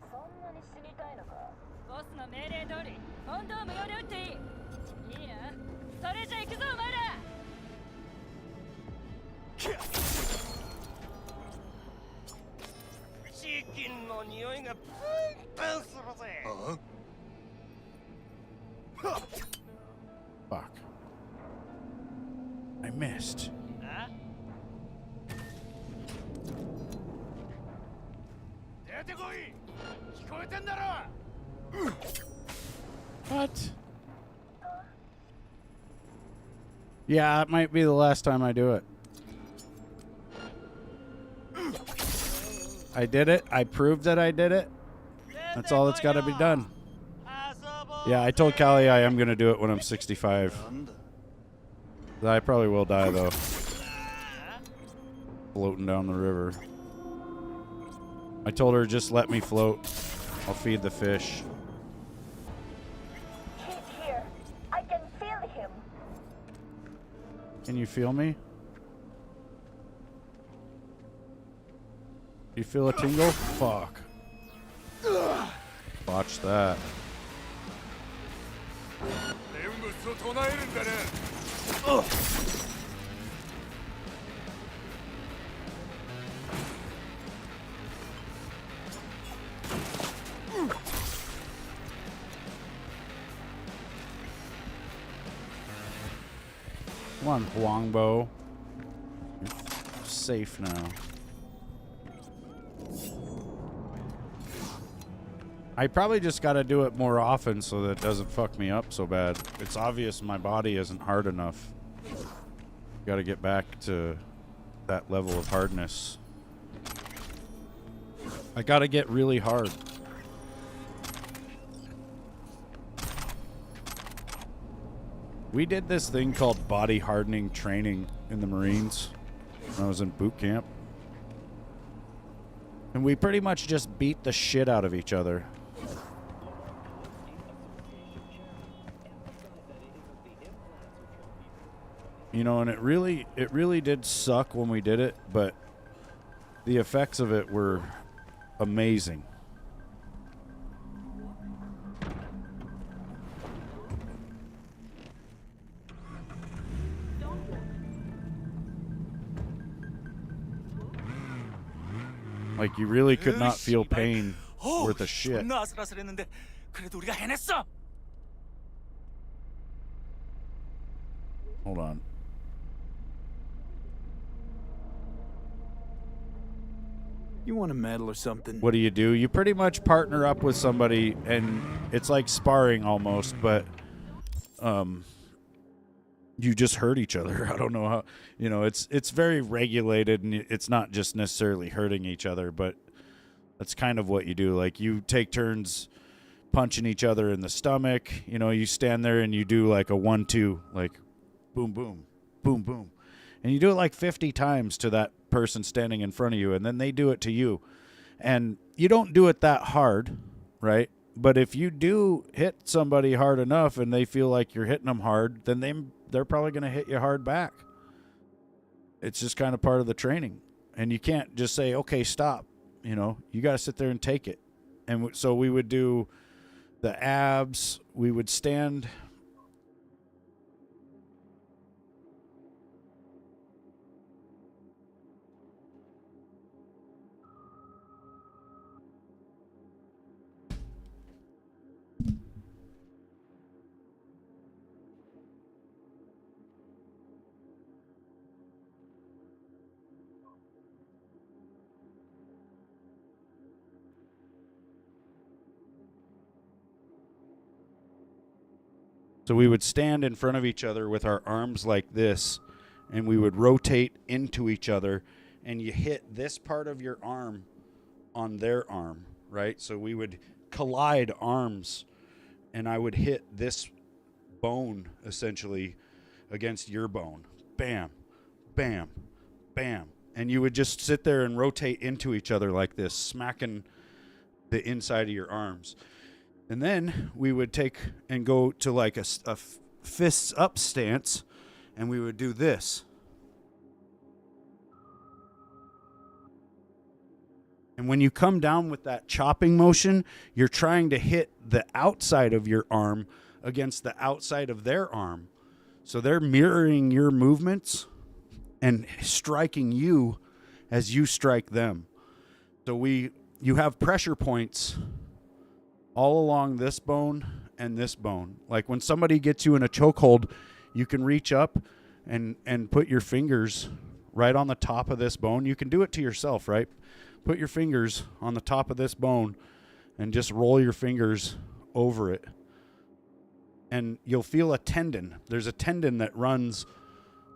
そんなに死にたいのか。ボスの命令通り、コンドーム用で撃っていい。いいな。それじゃ行くぞお前ら。チキンの匂いがプンプンするぜ。Fuck. I missed. 出てこい。聞こえてんだろ。What? Yeah, it might be the last time I do it. I did it. I proved that I did it. That's all that's got to be done. Yeah, I told Callie I am going to do it when I'm 65. I probably will die, though. Floating down the river. I told her, just let me float. I'll feed the fish. He's here. I can feel him. Can you feel me? You feel a tingle? Fuck. Watch that. Come on, Huangbo. You're safe now. I probably just got to do it more often so that it doesn't fuck me up so bad. It's obvious my body isn't hard enough. Got to get back to that level of hardness. I got to get really hard. We did this thing called body hardening training in the Marines when I was in boot camp. And we pretty much just beat the shit out of each other. You know, and it really did suck when we did it, but the effects of it were amazing. Like, you really could not feel pain worth a shit. 존나 아슬아슬했는데 그래도 우리가 해냈어. Hold on. You want a medal or something? What do? You pretty much partner up with somebody, and it's like sparring almost, but you just hurt each other. I don't know how, you know, it's very regulated, and it's not just necessarily hurting each other, but that's kind of what you do. Like, you take turns punching each other in the stomach. You know, you stand there and you do like a 1-2, like boom, boom, boom, boom. And you do it like 50 times to that person standing in front of you, and then they do it to you. And you don't do it that hard, right? But if you do hit somebody hard enough and they feel like you're hitting them hard, then they're probably going to hit you hard back. It's just kind of part of the training. And you can't just say, okay, stop. You know, you got to sit there and take it. And so we would do the abs. We would stand So we would stand in front of each other with our arms like this, and we would rotate into each other, and you hit this part of your arm on their arm, right? So we would collide arms, and I would hit this bone essentially against your bone. Bam, bam, bam. And you would just sit there and rotate into each other like this, smacking the inside of your arms. And then we would take and go to like a fists up stance, and we would do this. And when you come down with that chopping motion, you're trying to hit the outside of your arm against the outside of their arm. So they're mirroring your movements and striking you as you strike them. So you have pressure points all along this bone and this bone. Like when somebody gets you in a chokehold, you can reach up and put your fingers right on the top of this bone. You can do it to yourself, right? Put your fingers on the top of this bone and just roll your fingers over it. And you'll feel a tendon. There's a tendon that runs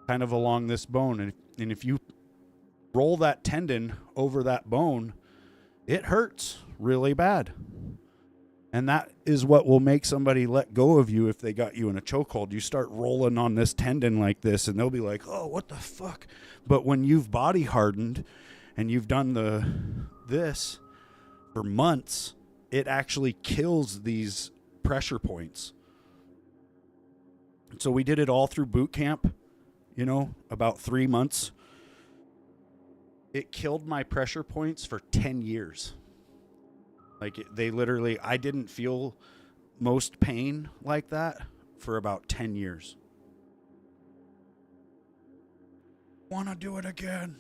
kind of along this bone. And if you roll that tendon over that bone, it hurts really bad. And that is what will make somebody let go of you if they got you in a chokehold. You start rolling on this tendon like this, and they'll be like, oh, what the fuck? But when you've body hardened and you've done this for months, it actually kills these pressure points. So we did it all through boot camp, about 3 months. It killed my pressure points for 10 years. Like I didn't feel most pain like that for about 10 years. Want to do it again.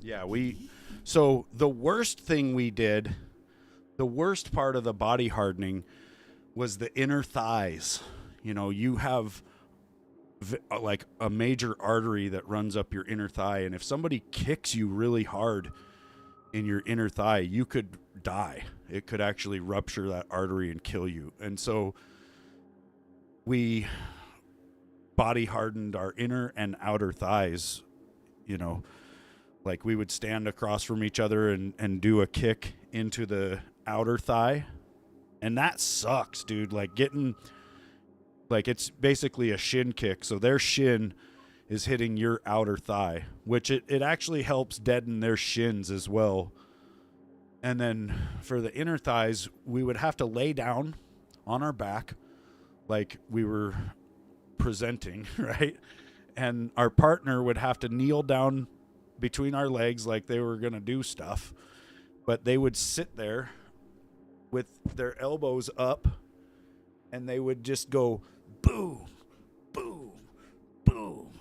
Yeah, so the worst thing we did, the worst part of the body hardening was the inner thighs. You have like a major artery that runs up your inner thigh, and if somebody kicks you really hard in your inner thigh, you could die. It could actually rupture that artery and kill you. And so we body hardened our inner and outer thighs, like we would stand across from each other and do a kick into the outer thigh. And that sucks, dude. It's basically a shin kick. So their shin is hitting your outer thigh, which it actually helps deaden their shins as well. And then for the inner thighs, we would have to lay down on our back like we were presenting, right? And our partner would have to kneel down between our legs like they were going to do stuff, but they would sit there with their elbows up, and they would just go boom, boom, boom,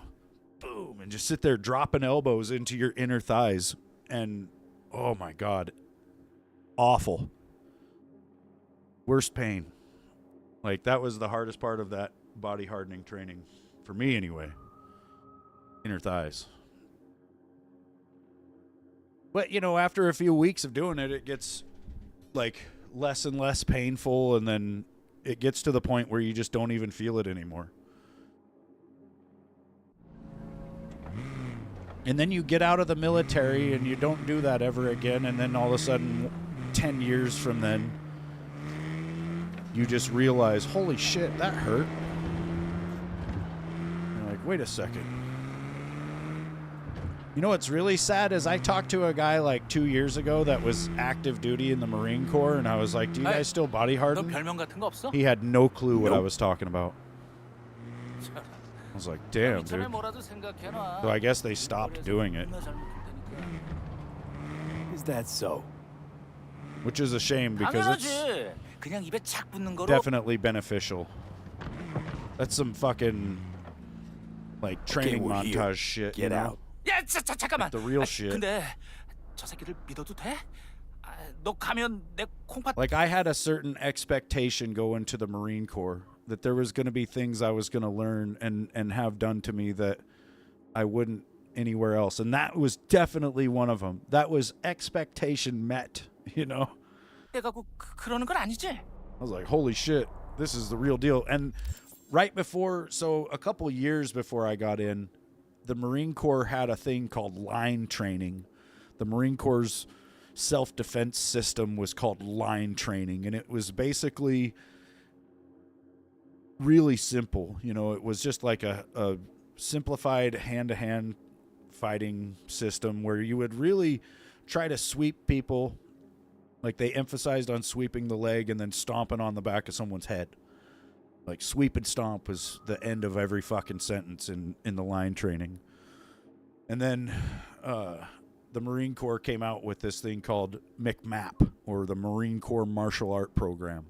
boom, and just sit there dropping elbows into your inner thighs. And oh my God, awful. Worst pain. Like that was the hardest part of that body hardening training for me anyway. Inner thighs. But, after a few weeks of doing it, it gets, less and less painful, and then it gets to the point where you just don't even feel it anymore. And then you get out of the military, and you don't do that ever again, and then all of a sudden, 10 years from then, you just realize, holy shit, that hurt. You're like, wait a second. What's really sad is I talked to a guy 2 years ago that was active duty in the Marine Corps, and I was like, do you guys still body harden? 너 별명 같은 거 없어? He had no clue what I was talking about. I was like, damn, 이참에 dude. 뭐라도 생각해놔. So I guess they stopped doing it, 존나 잘못될 테니까. Is that so? which is a shame because it's 당연하지. 그냥 입에 착 붙는 거로. definitely beneficial. That's some fucking training we're here. montage shit. Get out. 야, 잠깐만. The real shit. 근데 저 새끼들 믿어도 돼? 너 가면 내 콩팥. Like, I had a certain expectation going to the Marine Corps that there was going to be things I was going to learn and have done to me that I wouldn't anywhere else. And that was definitely one of them. That was expectation met, you know? 내가 그러는 건 아니지? I was like, holy shit, this is the real deal. And right before, so a couple years before I got in, the Marine Corps had a thing called line training. The Marine Corps' self-defense system was called line training, and it was basically really simple. You know, it was just like a simplified hand-to-hand fighting system where you would really try to sweep people. Like, they emphasized on sweeping the leg and then stomping on the back of someone's head. Like, sweep and stomp was the end of every fucking sentence in the line training. And then the Marine Corps came out with this thing called MCMAP, or the Marine Corps Martial Art Program.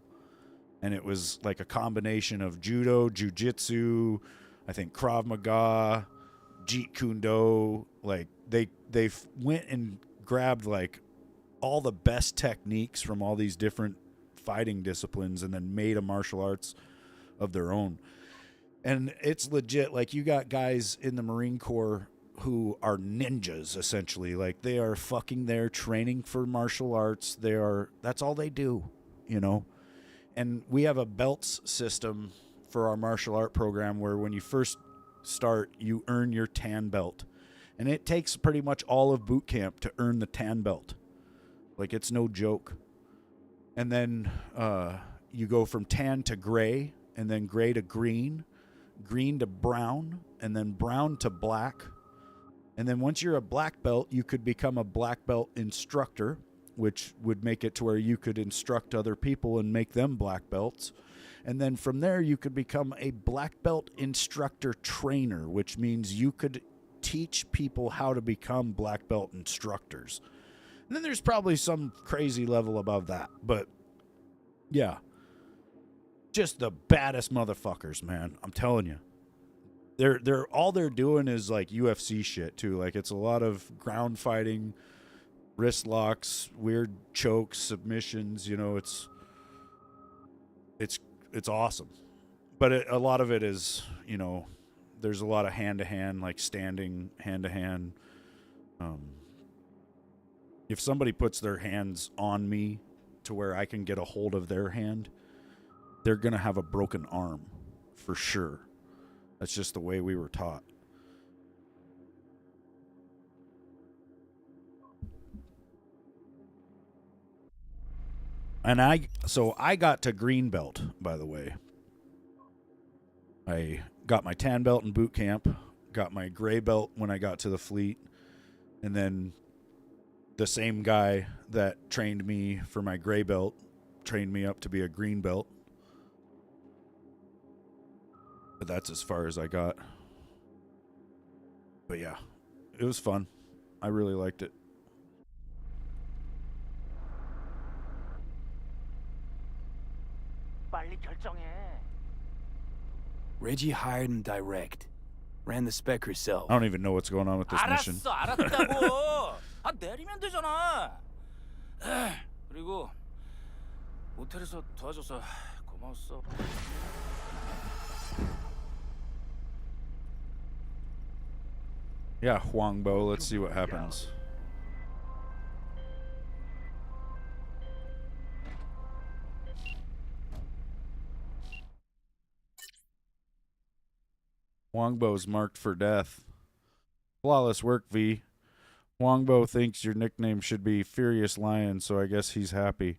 And it was like a combination of judo, jiu-jitsu, I think Krav Maga, Jeet Kune Do. Like, they went and grabbed, like, all the best techniques from all these different fighting disciplines and then made a martial arts of their own. And it's legit. Like, you got guys in the Marine Corps who are ninjas, essentially. Like, they are fucking there training for martial arts. That's all they do, you know? And we have a belts system for our martial art program where when you first start, you earn your tan belt. And it takes pretty much all of boot camp to earn the tan belt. Like, it's no joke. And then you go from tan to gray, and then gray to green, green to brown, and then brown to black. And then once you're a black belt, you could become a black belt instructor, which would make it to where you could instruct other people and make them black belts. And then from there, you could become a black belt instructor trainer, which means you could teach people how to become black belt instructors. And then there's probably some crazy level above that. But, yeah. Just the baddest motherfuckers, man. I'm telling you. They're all they're doing is like UFC shit too. Like, it's a lot of ground fighting, wrist locks, weird chokes, submissions. You know, it's awesome. But a lot of it is, you know, there's a lot of hand to hand, like standing hand to hand. If somebody puts their hands on me to where I can get a hold of their hand, they're gonna have a broken arm for sure. That's just the way we were taught. And I got to green belt, by the way. I got my tan belt in boot camp, got my gray belt when I got to the fleet, and then the same guy that trained me for my gray belt trained me up to be a green belt. But that's as far as I got. But yeah, it was fun. I really liked it. 빨리 결정해. Reggie hired him direct. Ran the spec herself. I don't even know what's going on with this mission. 알았다고. 내리면 되잖아. 그리고 모텔에서 도와줘서 고마웠어. Yeah, Huangbo, let's see what happens. Huangbo's marked for death. Flawless work, V. Huangbo thinks your nickname should be Furious Lion, so I guess he's happy.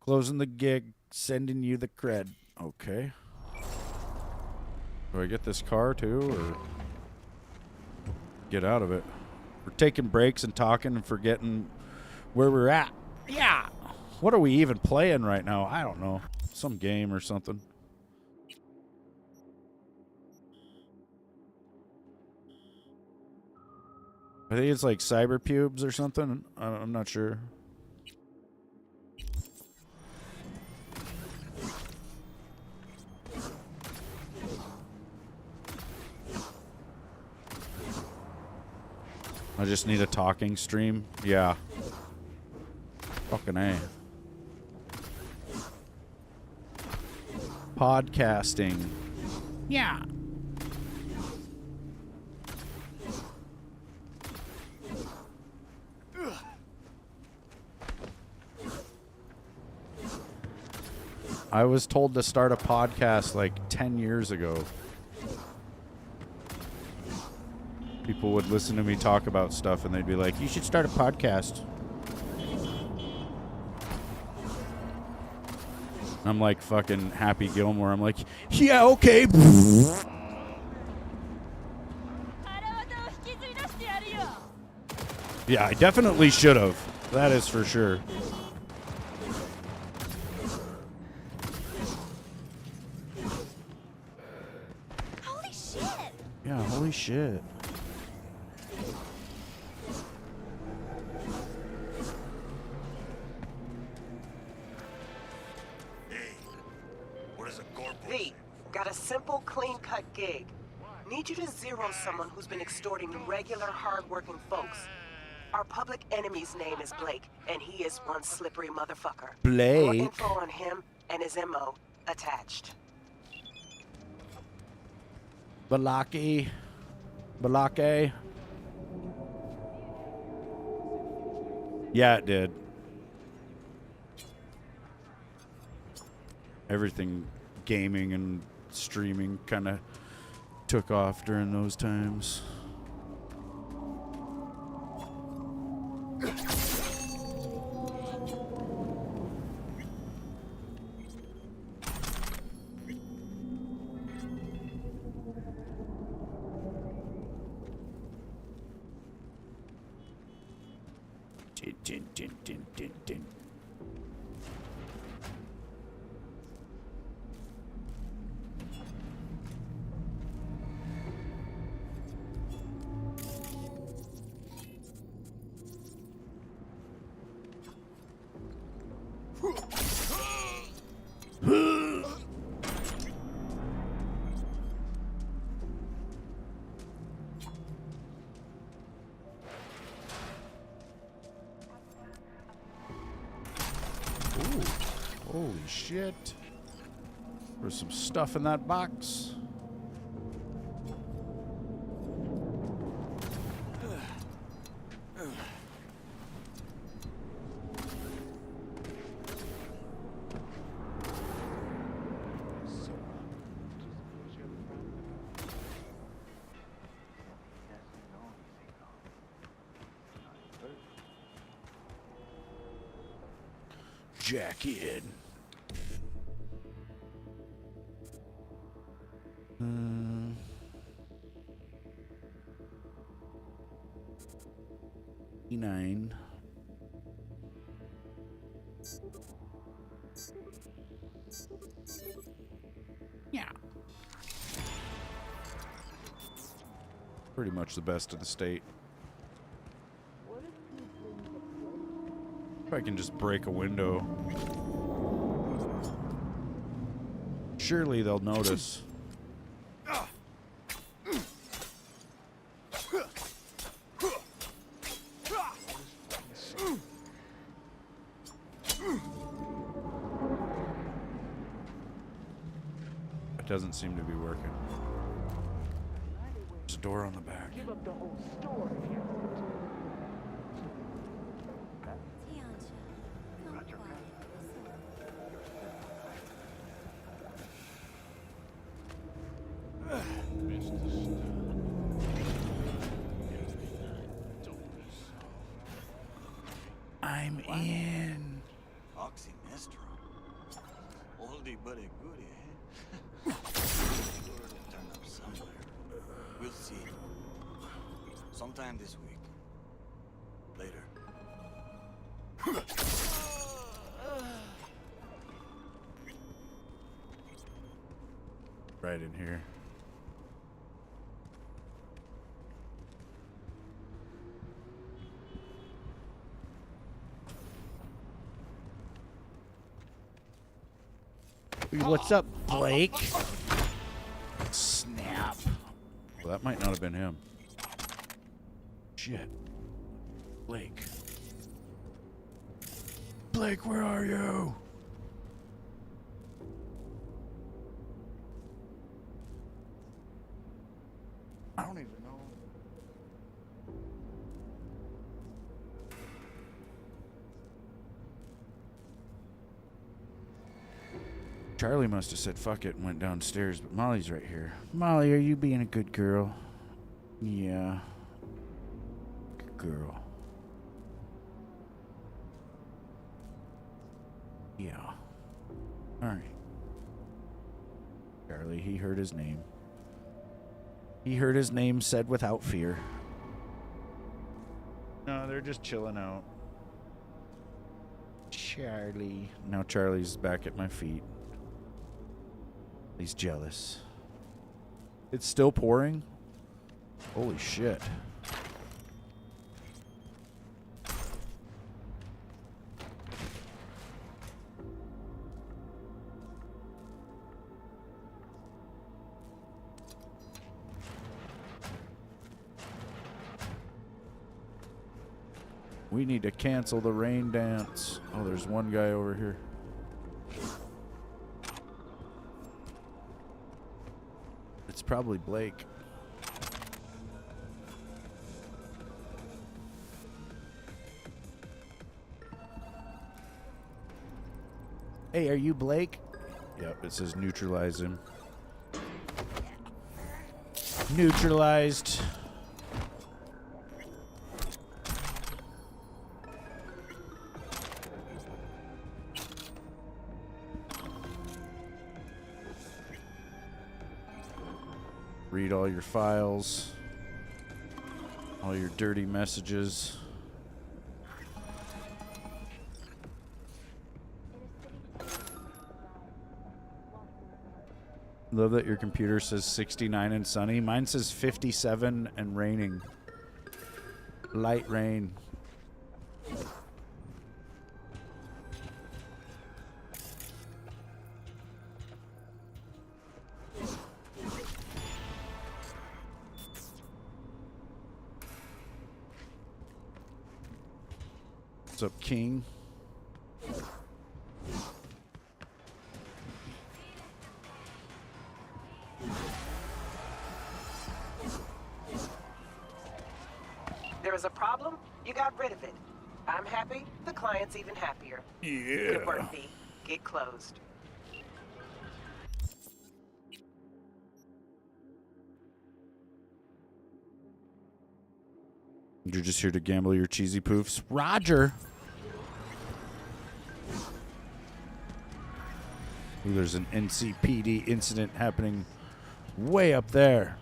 Closing the gig, sending you the cred. Okay. Do I get this car too, or get out of it? We're taking breaks and talking and forgetting where we're at. Yeah. What are we even playing right now? I don't know. Some game or something. I think it's like Cyberpubes or something. I'm not sure. I just need a talking stream. Yeah. Fucking A. Podcasting. Yeah. I was told to start a podcast like 10 years ago. People would listen to me talk about stuff and they'd be like, you should start a podcast. I'm like fucking Happy Gilmore. I'm like, yeah, okay. Yeah, I definitely should have. That is for sure. Holy shit! Yeah, holy shit. V, got a simple, clean-cut gig. Need you to zero someone who's been extorting regular, hard-working folks. Our public enemy's name is Blake, and he is one slippery motherfucker. Blake? More info on him and his MO attached. Balaki. Balake. Yeah, it did. Everything gaming and streaming kind of took off during those times. Din, din, din, din, din. Holy shit. There's some stuff in that box. Jack in. E9. Yeah. Pretty much the best of the state. If I can just break a window. Surely they'll notice. It doesn't seem to be working. There's a door on the back. Give up the whole store if you I'm in. Oxymestro. Oldie but a goodie, eh? Sure to turn up somewhere. We'll see. Sometime this week. Later. Right in here. What's up, Blake? Snap. Well, that might not have been him. Shit. Blake. Blake, where are you? I don't even know. Charlie must have said fuck it and went downstairs, but Molly's right here. Molly, are you being a good girl? Yeah. Good girl. Yeah. Alright. Charlie, he heard his name. He heard his name said without fear. No, they're just chilling out. Charlie. Now Charlie's back at my feet. He's jealous. It's still pouring? Holy shit. We need to cancel the rain dance. Oh, there's one guy over here. It's probably Blake. Hey, are you Blake? Yep, it says neutralize him. Neutralized. Read all your files, all your dirty messages. Love that your computer says 69 and sunny. Mine says 57 and raining. Light rain. What's up, King? There is a problem, you got rid of it. I'm happy, the client's even happier. Yeah. Good work, B. Get closed. You're just here to gamble your cheesy poofs. Roger! Ooh, there's an NCPD incident happening way up there.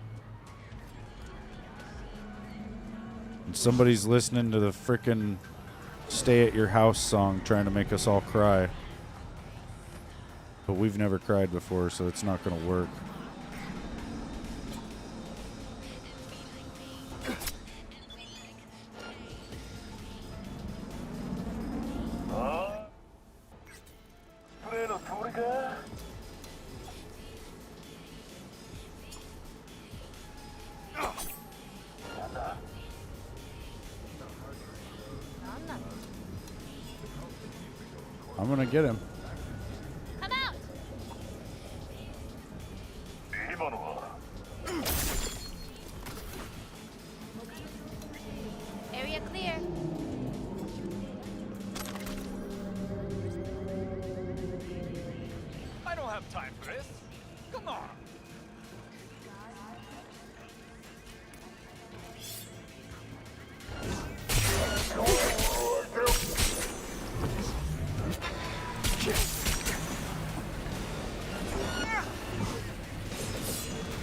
And somebody's listening to the frickin' Stay at Your House song trying to make us all cry. But we've never cried before, so it's not gonna work. I'm gonna get him. Come out! Area clear. I don't have time for this. Come on.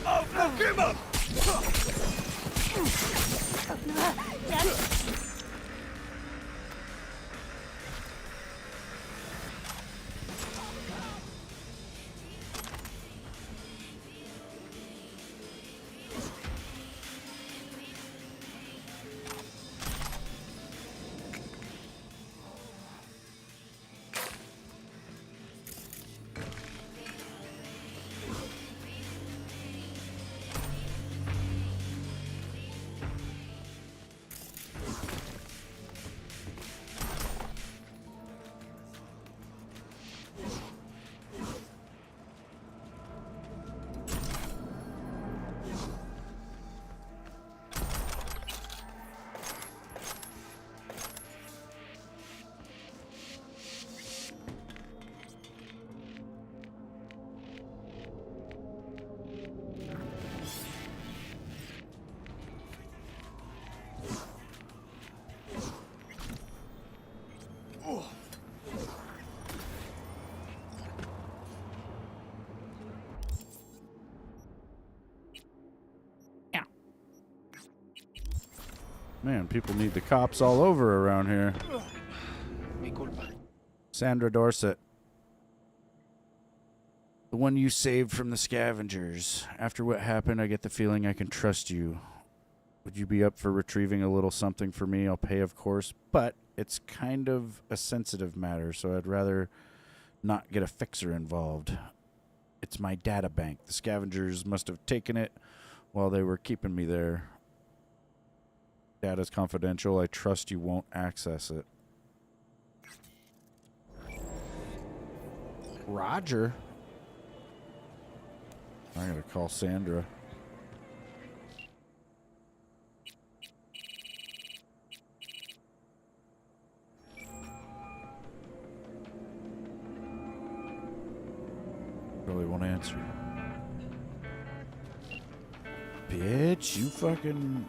Oh, fuck him up! Man, people need the cops all over around here. Mi culpa. Sandra Dorset. The one you saved from the scavengers. After what happened, I get the feeling I can trust you. Would you be up for retrieving a little something for me? I'll pay, of course, but it's kind of a sensitive matter, so I'd rather not get a fixer involved. It's my data bank. The scavengers must have taken it while they were keeping me there. Data's confidential. I trust you won't access it. Roger. I gotta call Sandra. Probably won't answer. Bitch, you fucking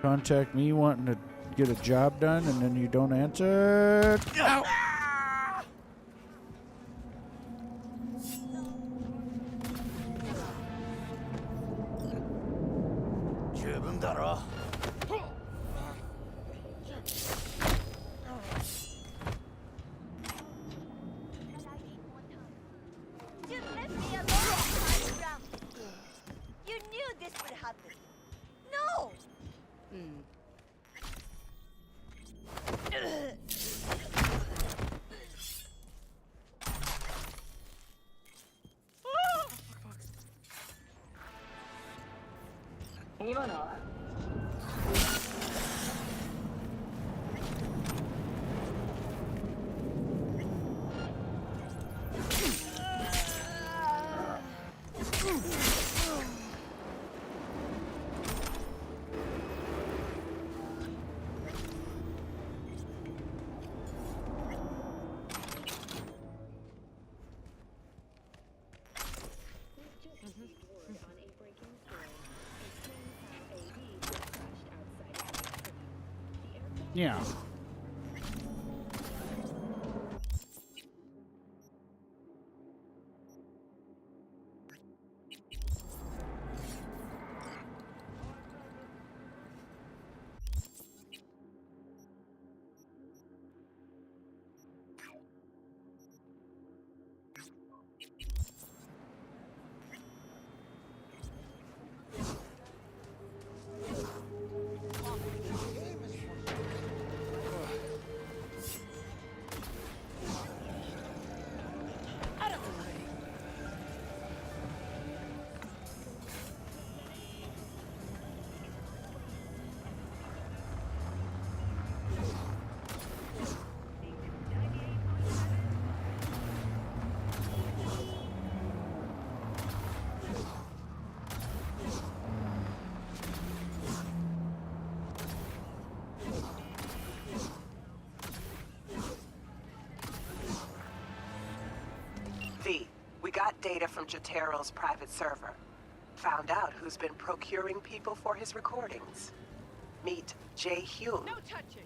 contact me wanting to get a job done and then you don't answer? Ow! Just let me alone, Brown. You knew this would happen. No! Yeah. V, we got data from Jotaro's private server. Found out who's been procuring people for his recordings. Meet Jay Hume,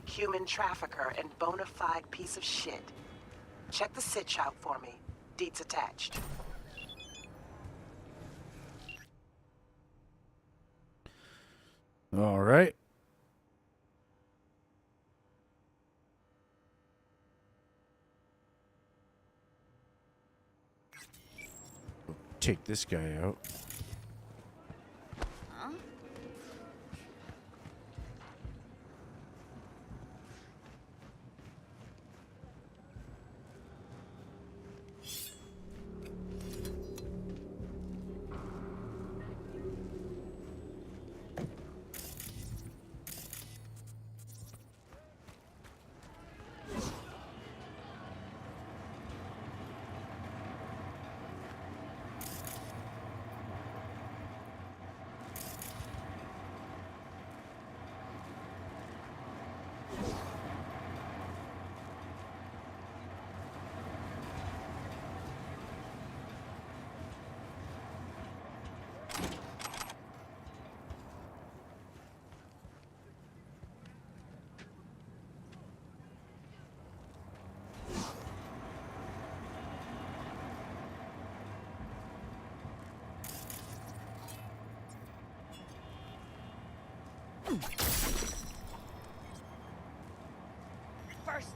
human trafficker and bona fide piece of shit. Check the sitch out for me. Deets attached. All right. Take this guy out.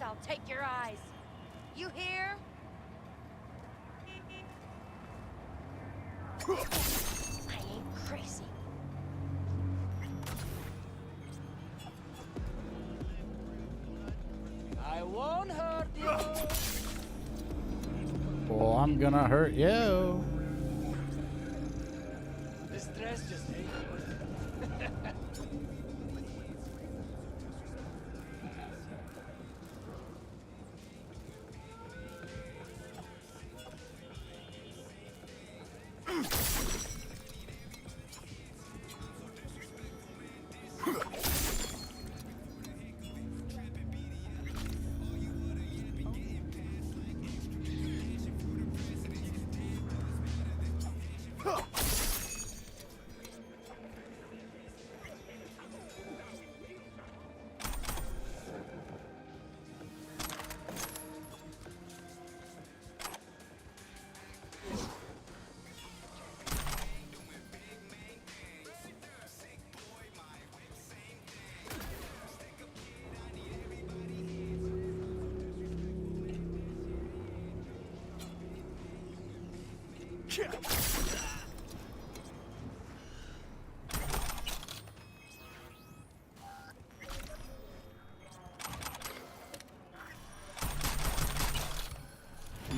I'll take your eyes. You hear? I ain't crazy. I won't hurt you. Well, I'm gonna hurt you. This dress just ain't good.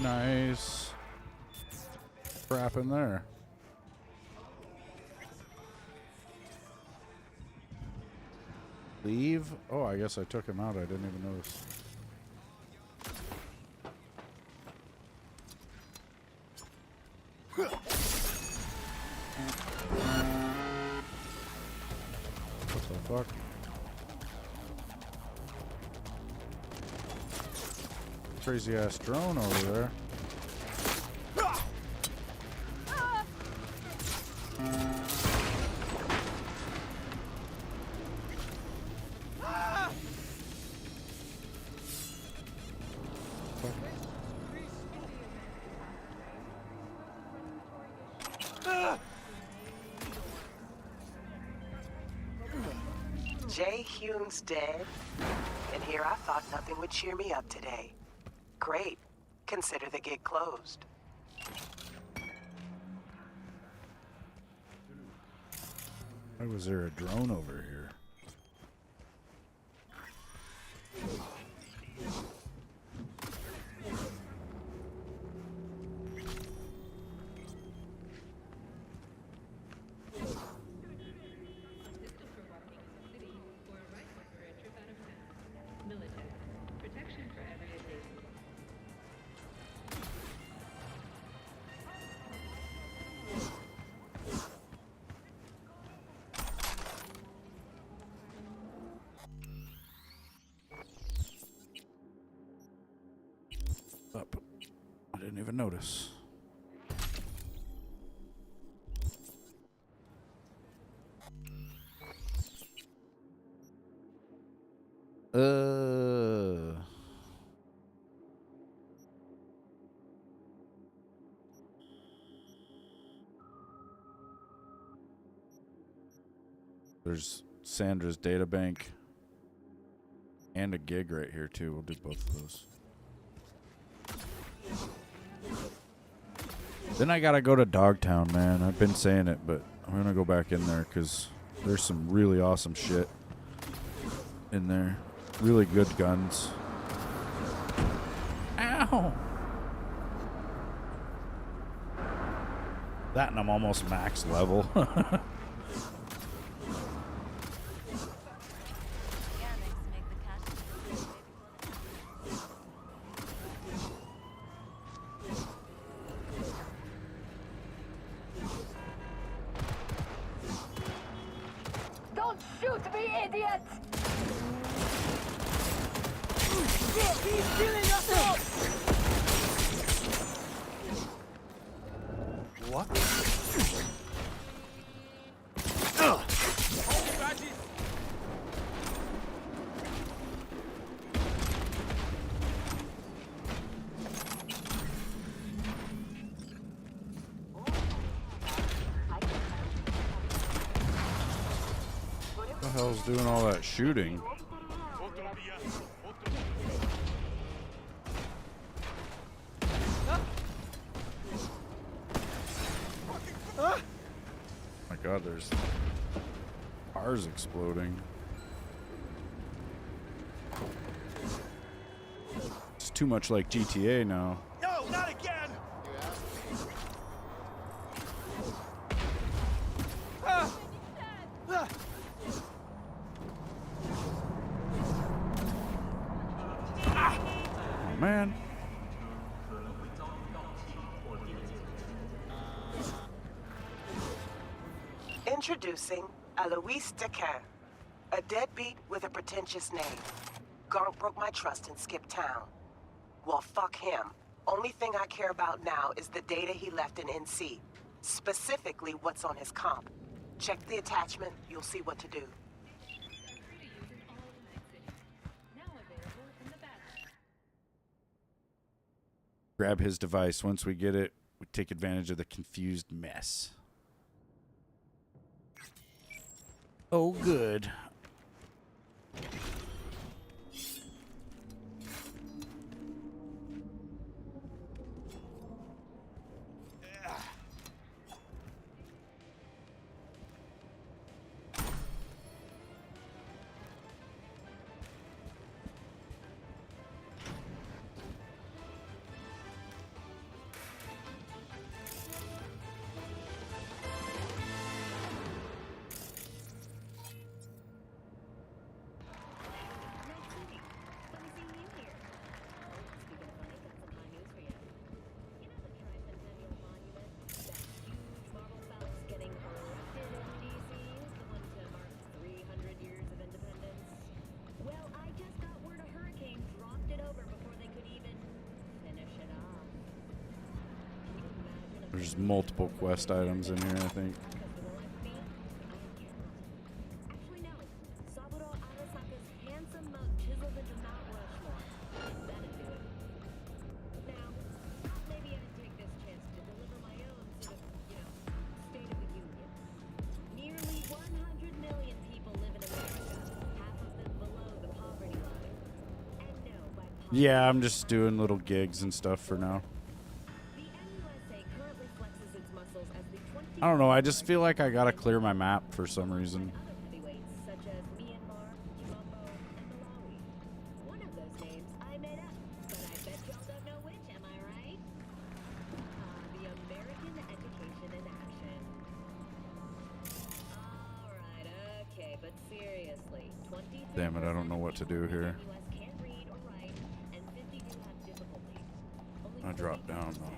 Nice. Crap in there. Leave? Oh, I guess I took him out. I didn't even notice. What the fuck? Crazy ass drone over there. Jay Hume's dead, and here I thought nothing would cheer me up today. Great. Consider the gig closed. Why was there a drone over here? Up. I didn't even notice. There's Sandra's databank and a gig right here too. We'll do both of those. Then I gotta go to Dogtown, man. I've been saying it, but I'm gonna go back in there because there's some really awesome shit in there. Really good guns. Ow! That and I'm almost max level. Don't shoot me, idiot! He's killing us all! What? What the hell's doing all that shooting? God, there's cars exploding. It's too much like GTA now. No, not again! Man. Introducing Alois Dequin, a deadbeat with a pretentious name. Garnt broke my trust and skipped town. Well, fuck him. Only thing I care about now is the data he left in NC. Specifically, what's on his comp. Check the attachment, you'll see what to do. Grab his device. Once we get it, we take advantage of the confused mess. Oh, good. There's multiple quest items in here, I think. Yeah, I'm just doing little gigs and stuff for now. I don't know, I just feel like I gotta clear my map for some reason. Damn it, I don't know what to do here. I dropped down though.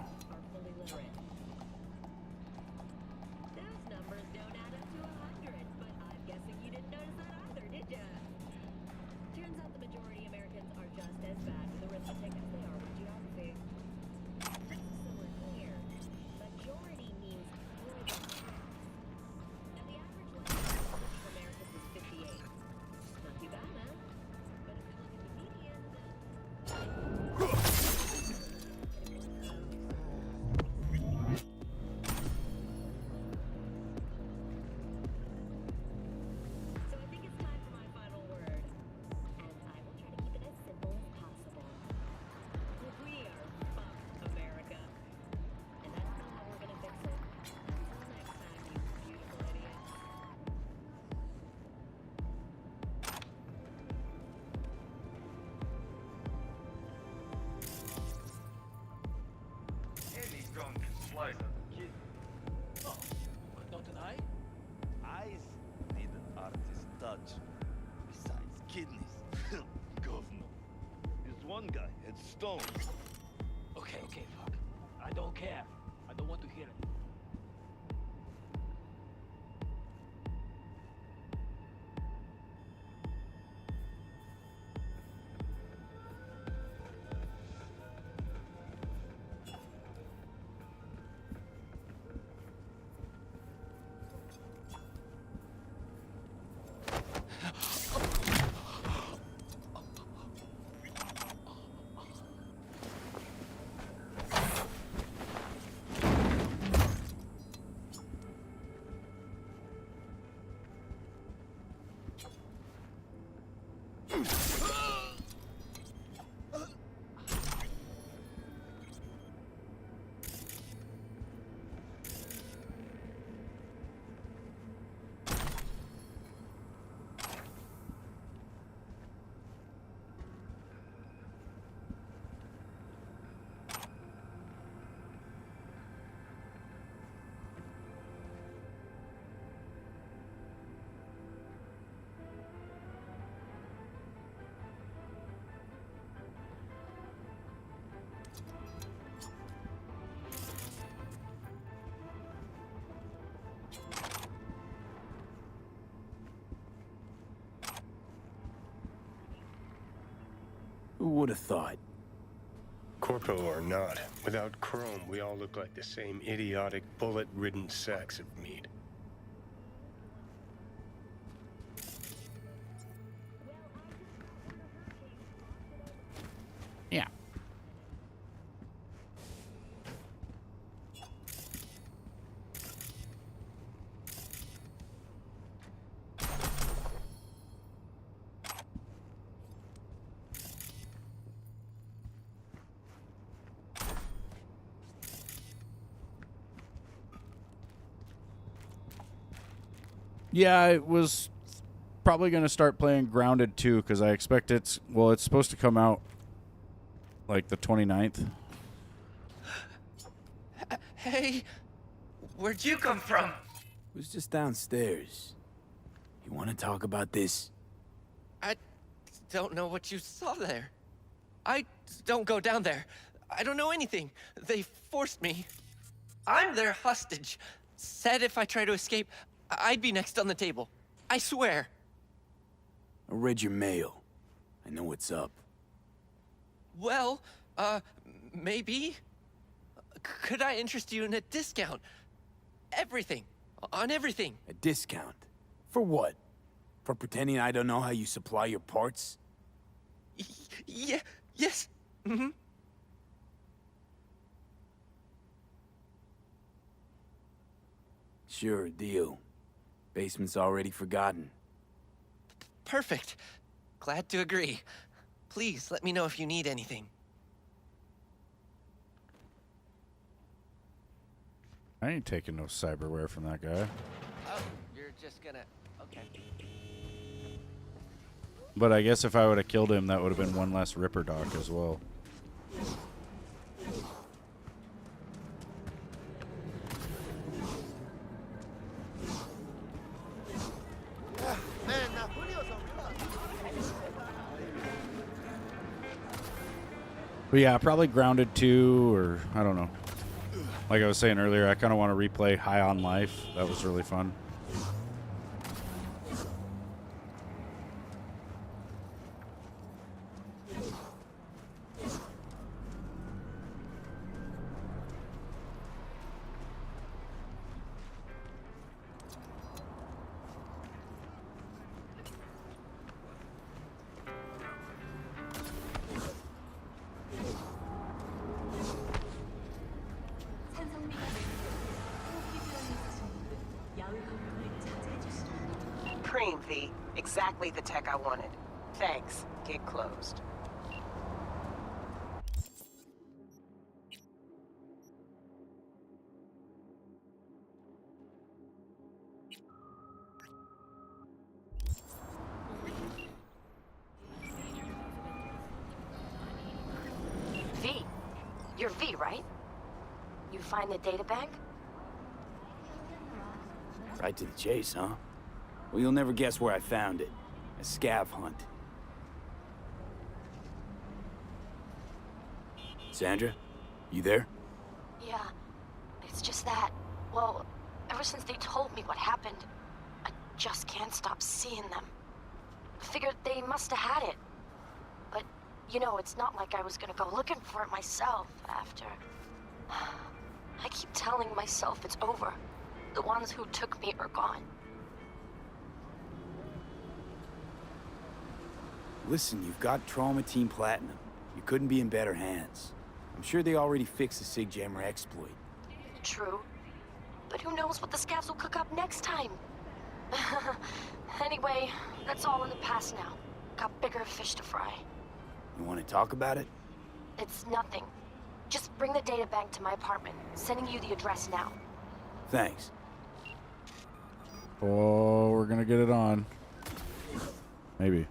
Eyes need an artist's touch. Besides kidneys, governor. This one guy had stones. Okay, fuck. I don't care. I don't want to hear it. would have thought? Corpo or not, without Chrome, we all look like the same idiotic, bullet-ridden sacks of meat. Yeah. Yeah, I was probably going to start playing Grounded 2 because I expect it's supposed to come out like the 29th. Hey, where'd you come from? It was just downstairs. You want to talk about this? I don't know what you saw there. I don't go down there. I don't know anything. They forced me. I'm their hostage. Said if I try to escape, I'd be next on the table. I swear. I read your mail. I know what's up. Well, maybe? Could I interest you in a discount? Everything. On everything. A discount? For what? For pretending I don't know how you supply your parts? Yeah, yes. Mm-hmm. Sure, deal. Basement's already forgotten. Perfect. Glad to agree. Please, let me know if you need anything. I ain't taking no cyberware from that guy. Oh, you're just gonna... Okay. But I guess if I would have killed him, that would have been one less Ripper Doc as well. But yeah, probably Grounded 2, or I don't know. Like I was saying earlier, I kind of want to replay High on Life. That was really fun. Preem, V. Exactly the tech I wanted. Thanks. Get closed. V. You're V, right? You find the data bank? Right to the chase, huh? Well, you'll never guess where I found it. A scav hunt. Sandra? You there? Yeah. It's just that, well, ever since they told me what happened, I just can't stop seeing them. I figured they must have had it. But, you know, it's not like I was gonna go looking for it myself after. I keep telling myself it's over. The ones who took me are gone. Listen, you've got Trauma Team Platinum. You couldn't be in better hands. I'm sure they already fixed the Sig Jammer exploit. True. But who knows what the scavs will cook up next time? Anyway, that's all in the past now. Got bigger fish to fry. You want to talk about it? It's nothing. Just bring the data bank to my apartment. Sending you the address now. Thanks. Oh, we're gonna get it on. Maybe.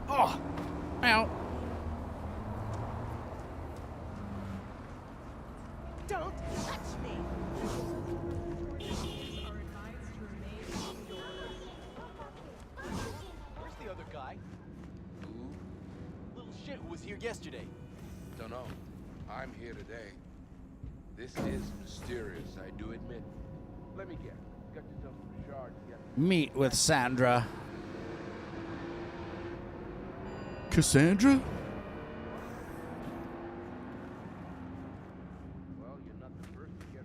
Oh! Ow! Don't touch me! guy. Who? Little shit who was here yesterday. Don't know. I'm here today. This is mysterious, I do admit. Let me guess. Got yourself some shards yet? Meet with Sandra. Cassandra? Well, you're not the first to get...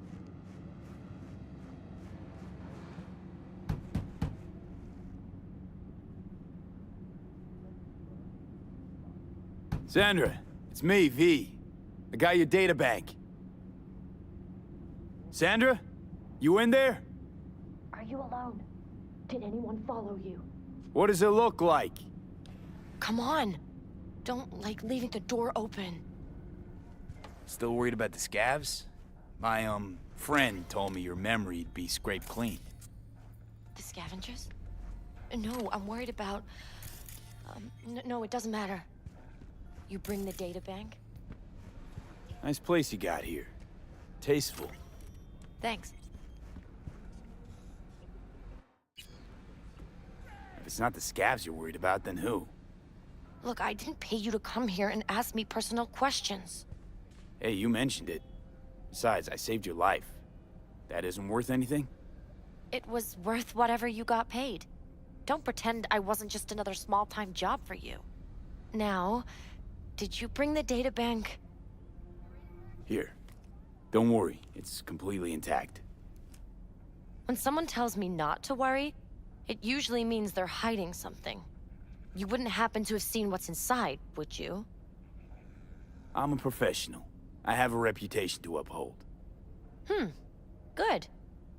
Sandra, it's me, V. I got your data bank. Sandra? You in there? Are you alone? Did anyone follow you? What does it look like? Come on. Don't like leaving the door open. Still worried about the scavs? My, friend told me your memory'd be scraped clean. The scavengers? No, I'm worried about... no, it doesn't matter. You bring the data bank? Nice place you got here. Tasteful. Thanks. If it's not the scavs you're worried about, then who? Look, I didn't pay you to come here and ask me personal questions. Hey, you mentioned it. Besides, I saved your life. That isn't worth anything? It was worth whatever you got paid. Don't pretend I wasn't just another small-time job for you. Now, did you bring the data bank? Here. Don't worry, it's completely intact. When someone tells me not to worry, it usually means they're hiding something. You wouldn't happen to have seen what's inside, would you? I'm a professional. I have a reputation to uphold. Good.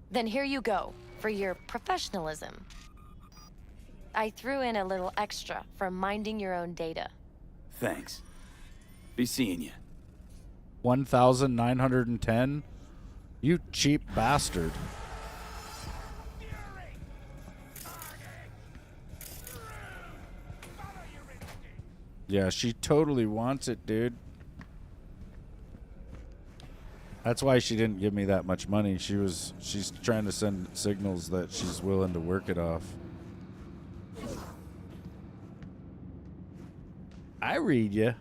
Then here you go, for your professionalism. I threw in a little extra for minding your own data. Thanks. Be seeing you. 1,910? You cheap bastard. Yeah, she totally wants it, dude. That's why she didn't give me that much money. She's trying to send signals that she's willing to work it off. I read you.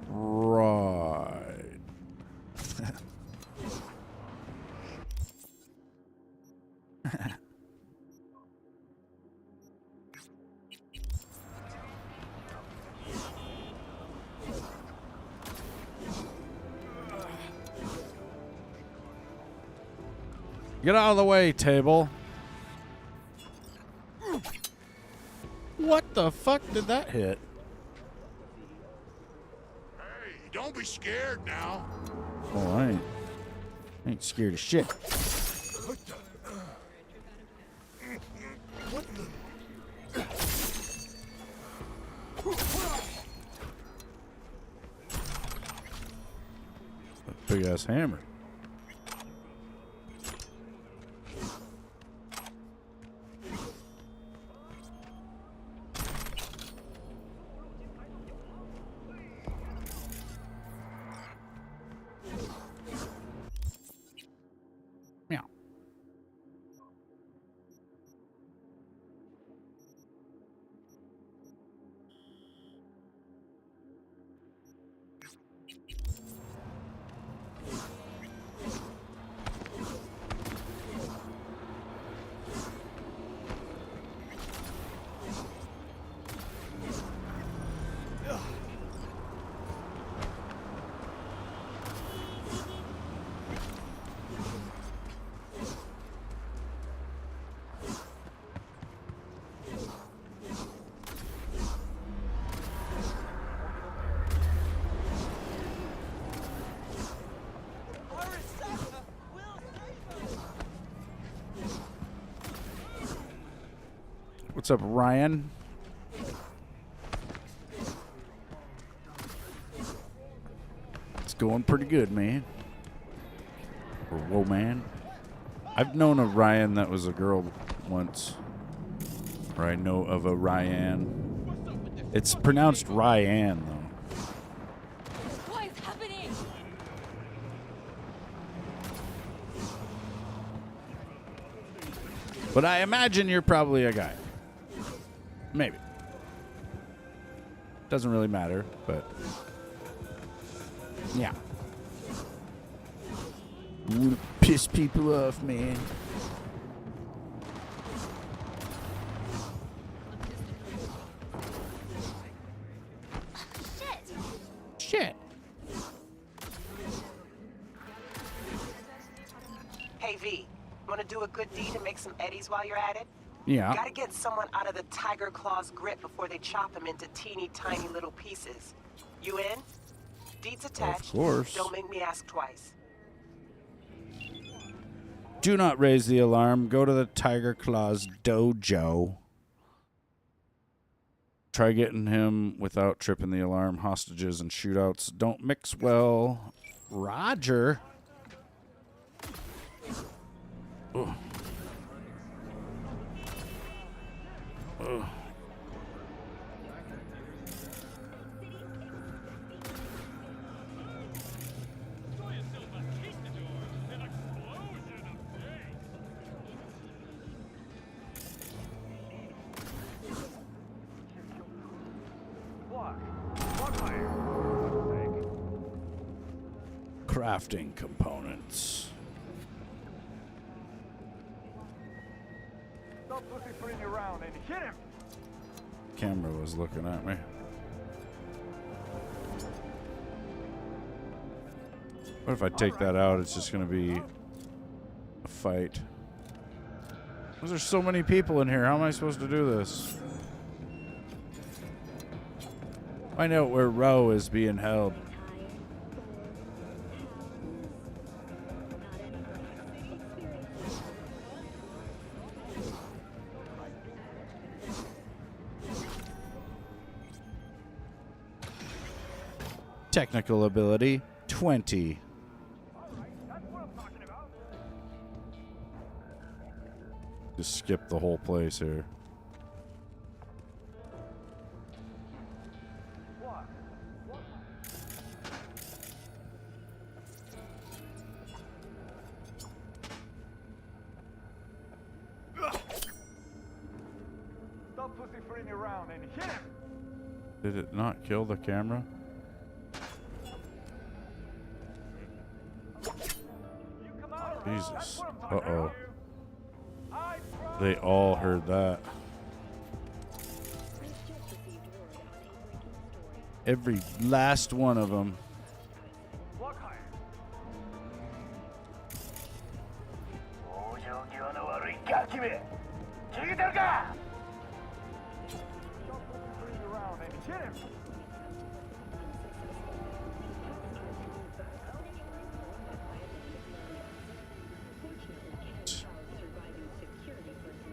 Right. Get out of the way, table. What the fuck did that hit? Don't be scared now. Oh, I ain't scared of shit. What the? Big ass hammer. Meow. What's up, Ryan? It's going pretty good, man. Or whoa, man. I've known a Ryan that was a girl once. Or I know of a Ryan. It's pronounced Ryan, though. But I imagine you're probably a guy. Maybe. Doesn't really matter, but yeah. Wanna piss people off, man. Shit. Hey, V, want to do a good deed and make some eddies while you're at it? Yeah. Gotta get someone out of the tiger claw's grip before they chop him into teeny tiny little pieces. You in? Deeds attached. Of course. Don't make me ask twice. Do not raise the alarm. Go to the Tiger Claws dojo. Try getting him without tripping the alarm. Hostages and shootouts don't mix well. Roger. Ugh. Ugh. Crafting components. Stop pussyfooting around and hit him! Camera was looking at me. What if I take that out? It's just going to be a fight. There's so many people in here. How am I supposed to do this? Find out where Roe is being held. Technical ability 20. Just skip the whole place here. Stop pussyfooting around and hit him! Did it not kill the camera? Jesus. Uh-oh. They all heard that. Every last one of them.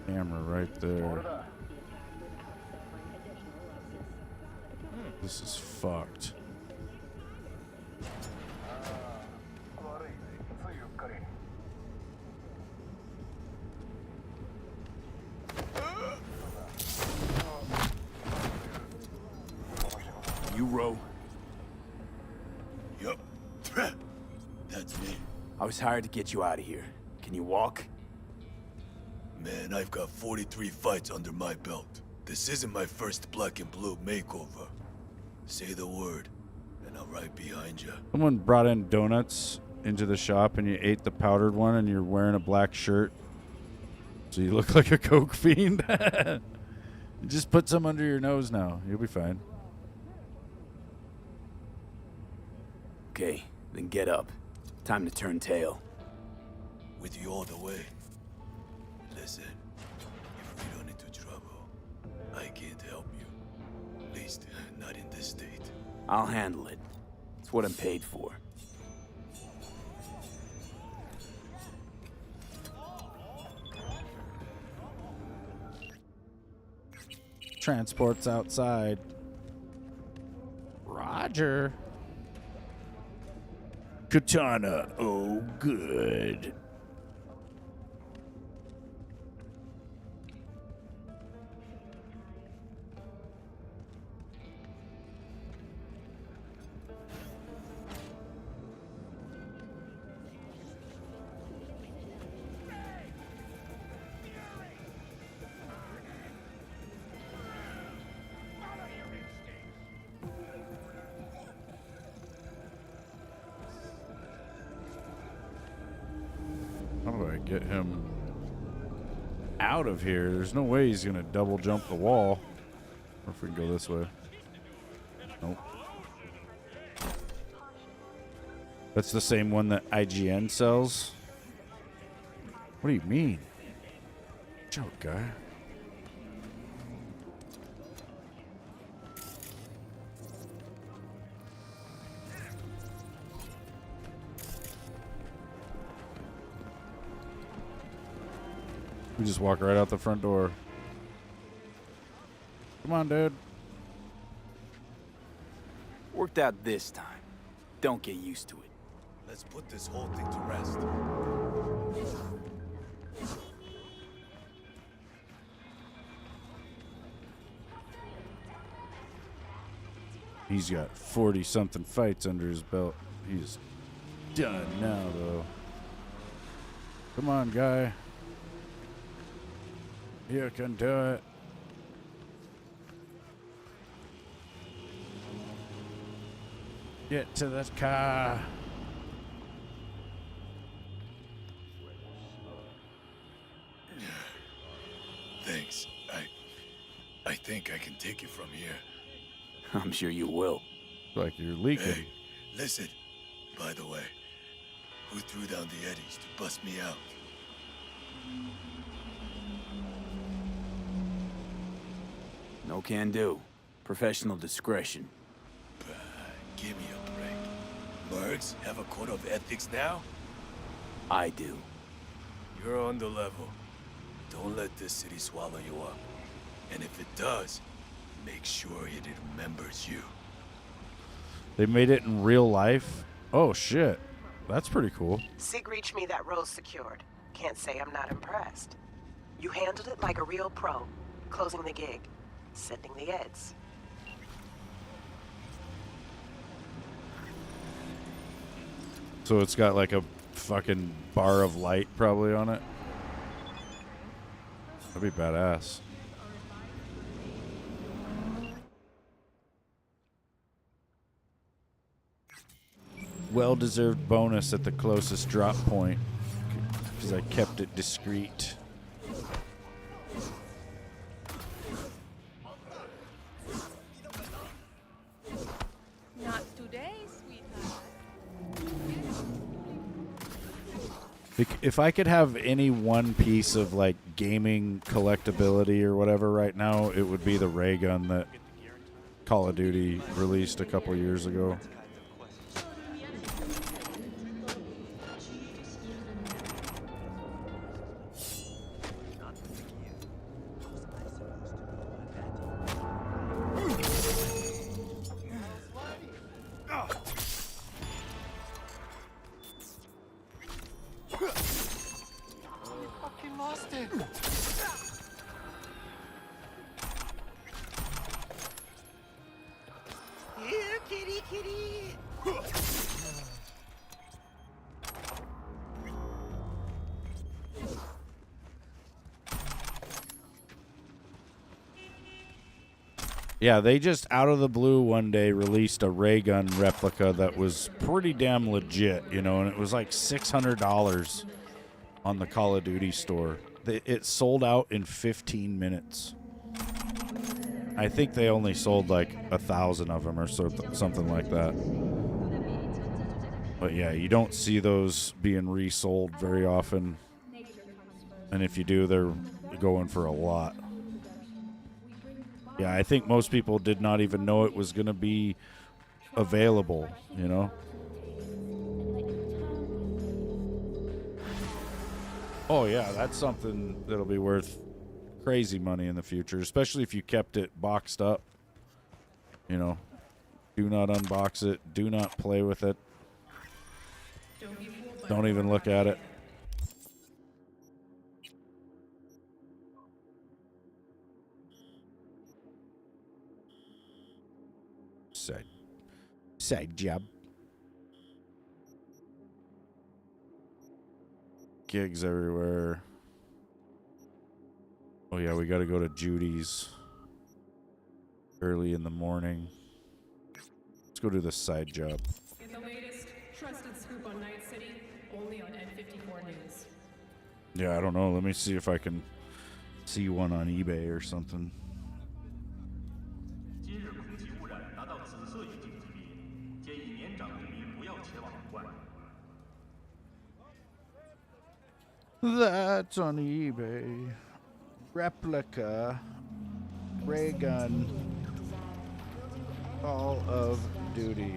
Camera right there. This is fucked. You row. Yup. That's me. I was hired to get you out of here. Can you walk? Man, I've got 43 fights under my belt. This isn't my first black and blue makeover. Say the word, and I'm right behind you. Someone brought in donuts into the shop and you ate the powdered one and you're wearing a black shirt. So you look like a coke fiend. Just put some under your nose now. You'll be fine. Okay, then get up. Time to turn tail. With you all the way. Listen, if we run into trouble, I can't help you. At least, not in this state. I'll handle it. It's what I'm paid for. Transport's outside. Roger. Katana, oh good. get him out of here. There's no way he's gonna double jump the wall. Or if we can go this way. Nope. That's the same one that IGN sells. What do you mean? Joke guy. We just walk right out the front door. Come on, dude. Worked out this time. Don't get used to it. Let's put this whole thing to rest. He's got 40-something fights under his belt. He's done now, though. Come on, guy. You can do it. Get to the car. Thanks. I think I can take it from here. I'm sure you will. Like you're leaking. Hey, listen. By the way, who threw down the eddies to bust me out? No can do. Professional discretion. Give me a break. Mercs have a code of ethics now? I do. You're on the level. Don't let this city swallow you up. And if it does, make sure it remembers you. They made it in real life? Oh, shit. That's pretty cool. Sig reached me that role's secured. Can't say I'm not impressed. You handled it like a real pro. Closing the gig. Sending the eds. So it's got like a fucking bar of light probably on it. That'd be badass. Well-deserved bonus at the closest drop point because I kept it discreet. Not today, sweetheart. If I could have any one piece of like gaming collectability or whatever right now, it would be the ray gun that Call of Duty released a couple years ago. Here, kitty, kitty. Yeah, they just out of the blue one day released a ray gun replica that was pretty damn legit, you know, and it was like $600 on the Call of Duty store. It sold out in 15 minutes. I think they only sold like 1,000 of them or something like that. But yeah, you don't see those being resold very often. And if you do, they're going for a lot. Yeah, I think most people did not even know it was going to be available, you know? Oh, yeah, that's something that'll be worth crazy money in the future, especially if you kept it boxed up. You know, do not unbox it. Do not play with it. Don't even look at it. Side job. Gigs everywhere. Oh yeah, we got to go to Judy's early in the morning. Let's go do the side job. Get the latest trusted scoop on Night City, only on N54 News. Yeah, I don't know. Let me see if I can see one on eBay or something. That's on eBay. Replica ray gun Call of Duty.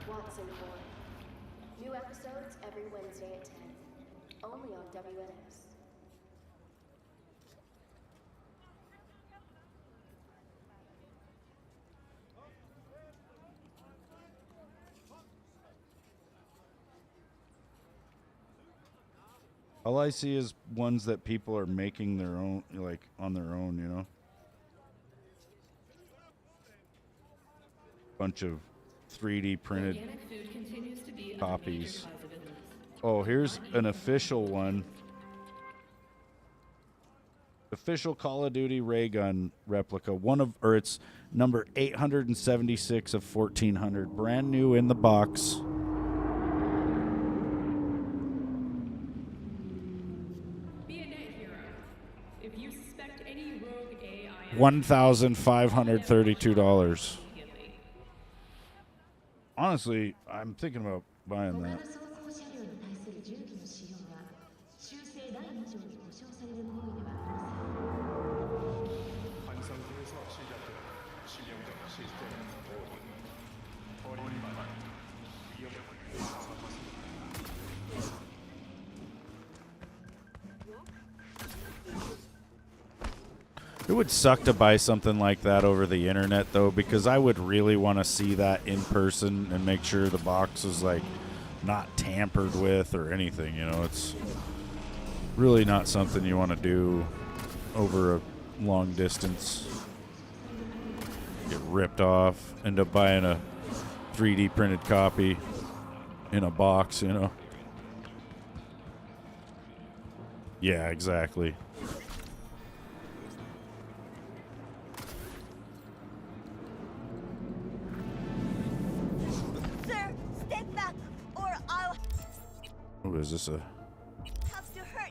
Watson Boy. New episodes every Wednesday at 10. Only on WNS. All I see is ones that people are making their own, like on their own, you know. Bunch of 3D printed copies. Oh, here's an official one. Official Call of Duty ray gun replica. It's number 876 of 1400. Brand new in the box. $1,532. Honestly, I'm thinking about buying that. It would suck to buy something like that over the internet, though, because I would really want to see that in person and make sure the box is, like, not tampered with or anything, you know. It's really not something you want to do over a long distance. Get ripped off, end up buying a 3D printed copy in a box, you know. Yeah, exactly. Oh, is this a...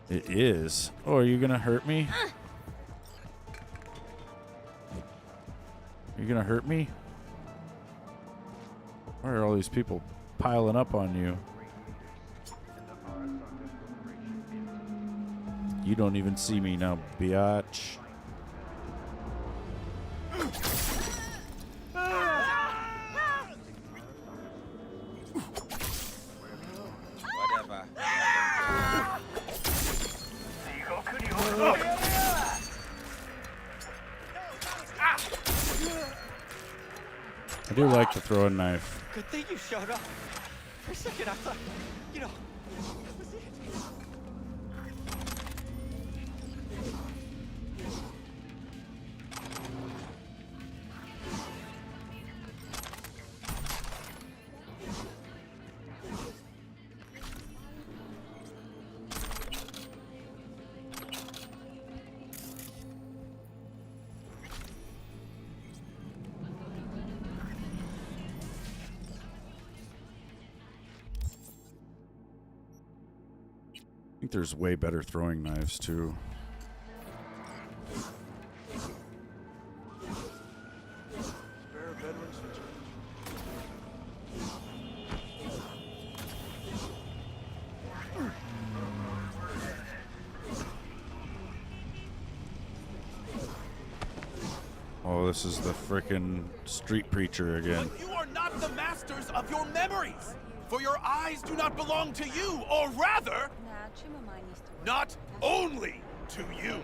It is. Oh, are you gonna hurt me? You gonna hurt me? Why are all these people piling up on you? You don't even see me now, biatch. I do like to throw a knife. Good thing you showed up. For a second, I thought, you know, that was it. I think there's way better throwing knives, too. Oh, this is the frickin' street preacher again. But you are not the masters of your memories, for your eyes do not belong to you, or rather, not only to you.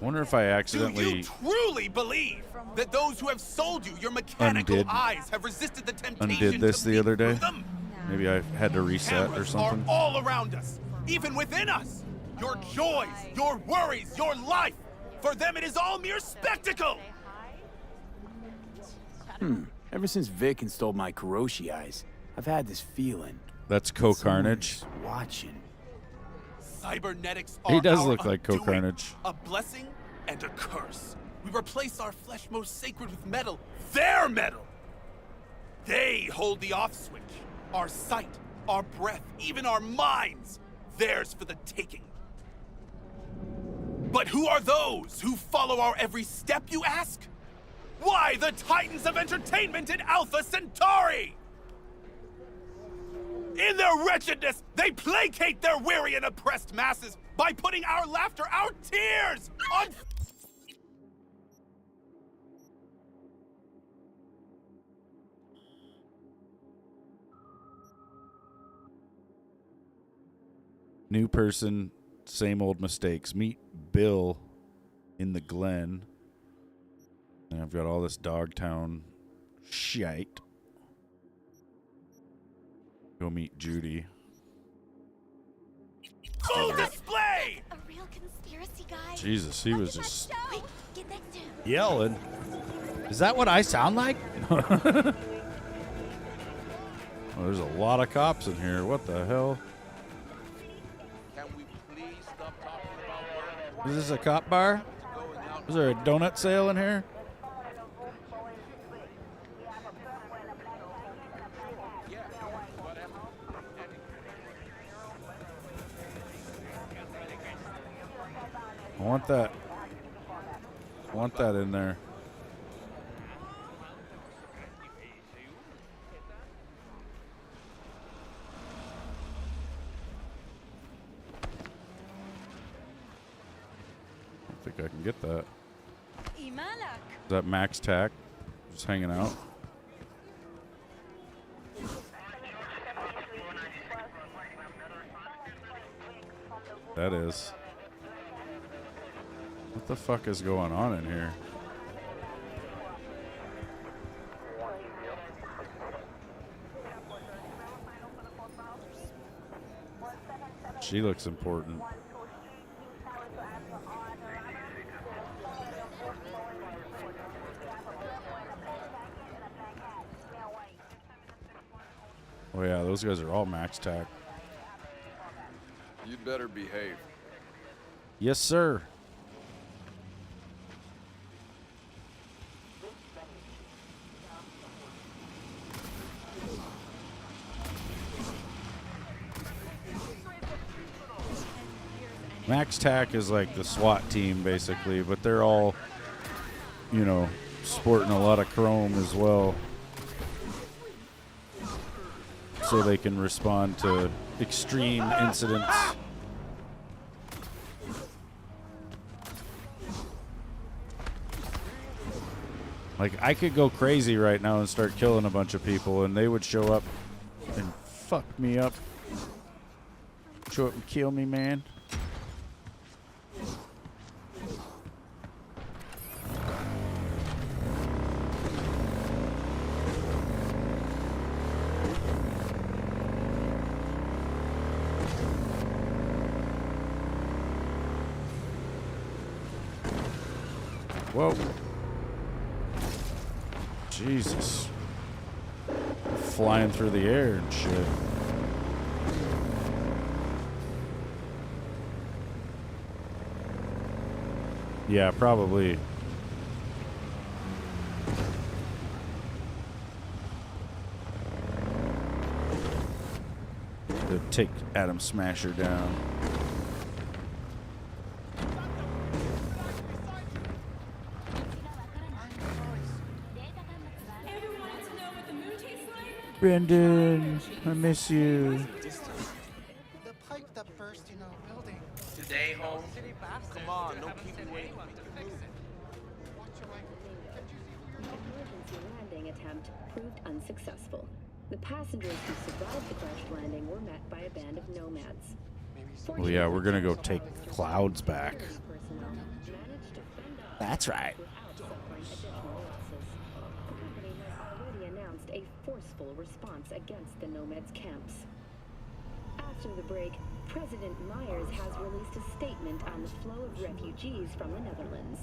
I wonder if I accidentally... Do you truly believe that those who have sold you your mechanical eyes have resisted the temptation undid this to the other day? them? Maybe I had to reset or Cameras something. are all around us, even within us. Your joys, your worries, your life. For them, it is all mere spectacle. Ever since Vic installed my Kuroshi eyes, I've had this feeling. That's Co-Carnage. Watching. Cybernetics He are does our look like undoing, Co-Carnage. a blessing and a curse. We replace our flesh most sacred with metal, their metal. They hold the off switch, our sight, our breath, even our minds. theirs for the taking. But who are those who follow our every step, you ask? Why, the titans of entertainment in Alpha Centauri! In their wretchedness, they placate their weary and oppressed masses by putting our laughter, our tears, on... New person, same old mistakes. Meet Bill in the Glen. And I've got all this Dogtown shite. Go meet Judy. Full display! A real conspiracy guy. Jesus, he was just Wait, get next to him. yelling. Is that what I sound like? Oh, there's a lot of cops in here. What the hell? Can we please stop talking about work? Is this a cop bar? Is there a donut sale in here? I want that. I want that in there. I think I can get that. Is that Max Tack? Just hanging out. That is. What the fuck is going on in here? She looks important. Oh yeah, those guys are all max tack. You'd better behave. Yes, sir. Max Tack is like the SWAT team, basically, but they're all, you know, sporting a lot of chrome as well. So they can respond to extreme incidents. Like, I could go crazy right now and start killing a bunch of people, and they would show up and fuck me up. Show up and kill me, man. Whoa. Jesus. Flying through the air and shit. Yeah, probably. To take Adam Smasher down. Brendan, I miss you. The pipe that burst in our building. Today, home. Come on, don't keep me waiting. Emergency landing attempt proved unsuccessful. The passengers who survived the crash landing were met by a band of nomads. Well, yeah, we're gonna go take Clouds back. That's right. A forceful response against the nomads' camps. After the break, President Myers has released a statement on the flow of refugees from the Netherlands.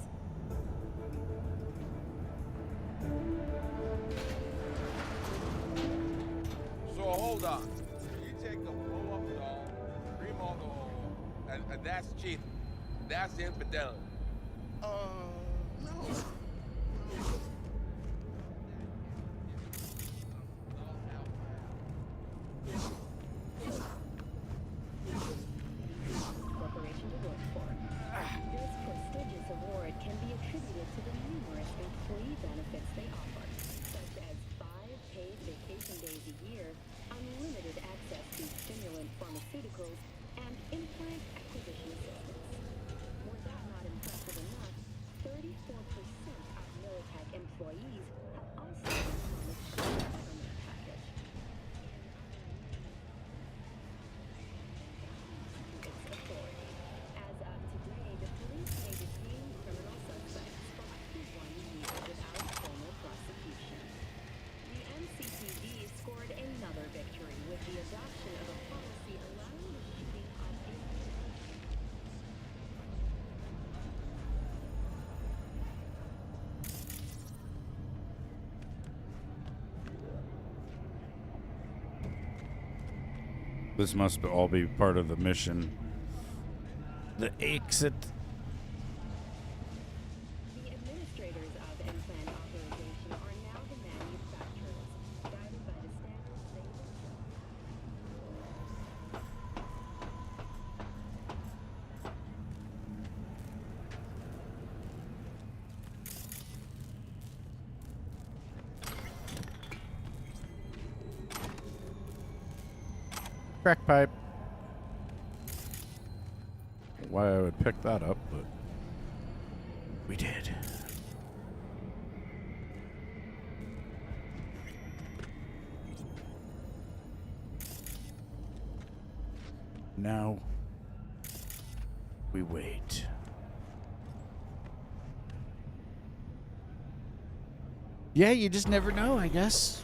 So hold on. You take the blow-up doll, remodel, and that's cheating. That's infidelity. No. pharmaceuticals, and implant acquisition assistance. Were that not impressive enough, 34% of Militech employees have also been promised a government package. Its authority. As of today, the police may detain criminal suspects for up to 1 year without formal prosecution. The MCPD scored another victory with the adoption of a policy allowing the shooting of This must all be part of the mission. The exit. The administrators of implant authorization are now the manufacturers, guided by the standards they themselves. Crack pipe. Why I would pick that up, but we did. Now we wait. Yeah, you just never know, I guess.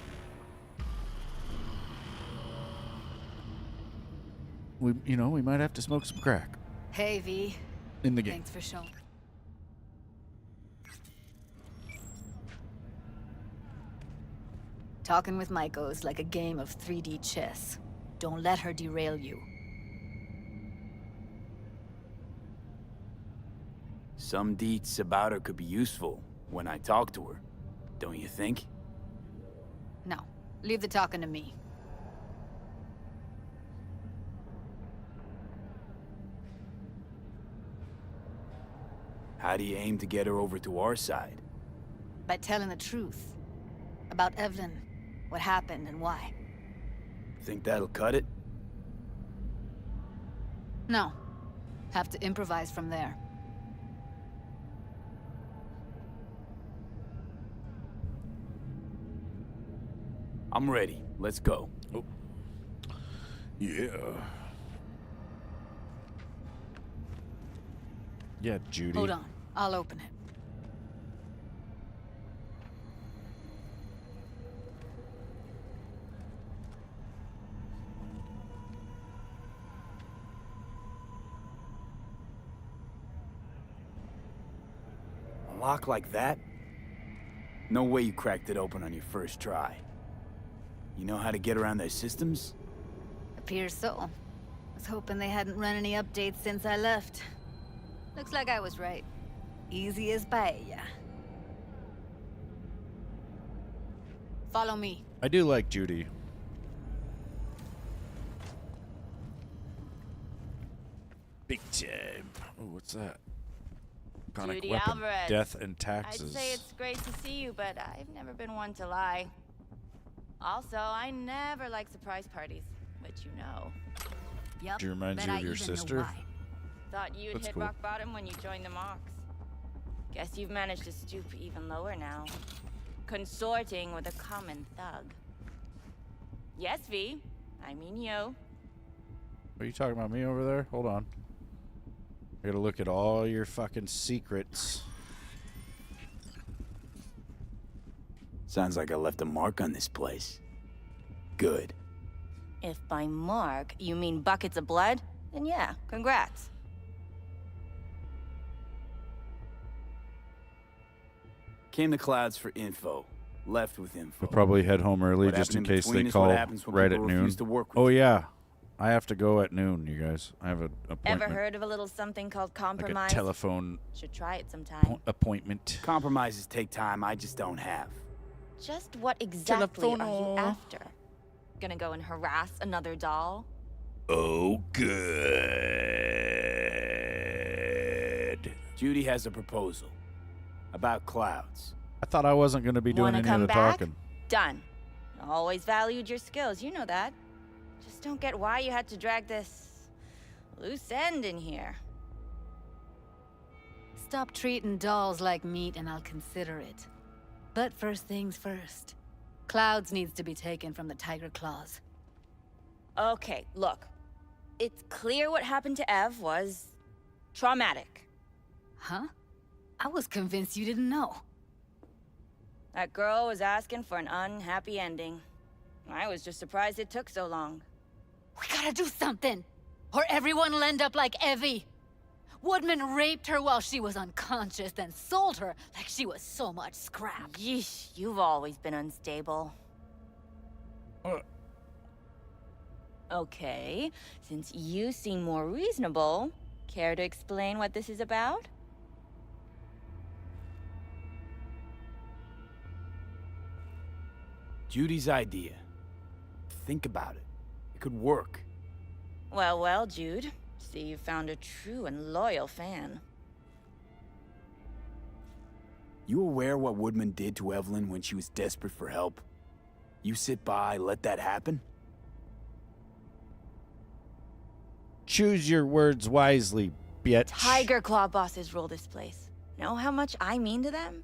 We might have to smoke some crack. Hey, V. In the game. Thanks for showing. Talking with Maiko is like a game of 3D chess. Don't let her derail you. Some deets about her could be useful when I talk to her, don't you think? No, leave the talking to me. How do you aim to get her over to our side? By telling the truth. About Evelyn, what happened and why. Think that'll cut it? No. Have to improvise from there. I'm ready. Let's go. Oh. Yeah. Yeah, Judy. Hold on. I'll open it. A lock like that? No way you cracked it open on your first try. You know how to get around their systems? Appears so. Was hoping they hadn't run any updates since I left. Looks like I was right. Easy as paella. Follow me. I do like Judy. Big time. Oh, what's that? Iconic Judy weapon. Alvarez. Death and taxes. I'd say it's great to see you, but I've never been one to lie. Also, I never like surprise parties, which you know. Yep. Do you remind you of your sister? Thought you'd That's hit cool. rock bottom when you joined the Mox. Guess you've managed to stoop even lower now. Consorting with a common thug. Yes, V. I mean you. Are you talking about me over there? Hold on. I gotta look at all your fucking secrets. Sounds like I left a mark on this place. Good. If by mark you mean buckets of blood, then yeah, congrats. Came to Clouds for info. Left with info. I'll probably head home early What just in happened in case between they is what call happens when right at people noon. refuse to work with Oh you. yeah, I have to go at noon, you guys. I have an appointment. Ever heard of a little something called like a compromise? telephone Should try it sometime. appointment. Compromises take time I just don't have. Just what exactly are Telefono. you after? Gonna go and harass another doll? Oh, good. Judy has a proposal. About Clouds. I thought I wasn't going to be doing Wanna any come of the back? talking. Done. Always valued your skills, you know that. Just don't get why you had to drag this loose end in here. Stop treating dolls like meat and I'll consider it. But first things first. Clouds needs to be taken from the Tiger Claws. Okay, look. It's clear what happened to Ev was traumatic. Huh? I was convinced you didn't know. That girl was asking for an unhappy ending. I was just surprised it took so long. We gotta do something, or everyone will end up like Evie. Woodman raped her while she was unconscious, then sold her like she was so much scrap. Yeesh, you've always been unstable. Okay, since you seem more reasonable, care to explain what this is about? Judy's idea. Think about it. It could work. Well, well, Jude. See, you found a true and loyal fan. You aware what Woodman did to Evelyn when she was desperate for help? You sit by, let that happen? Choose your words wisely, bitch. Tiger Claw bosses rule this place. Know how much I mean to them?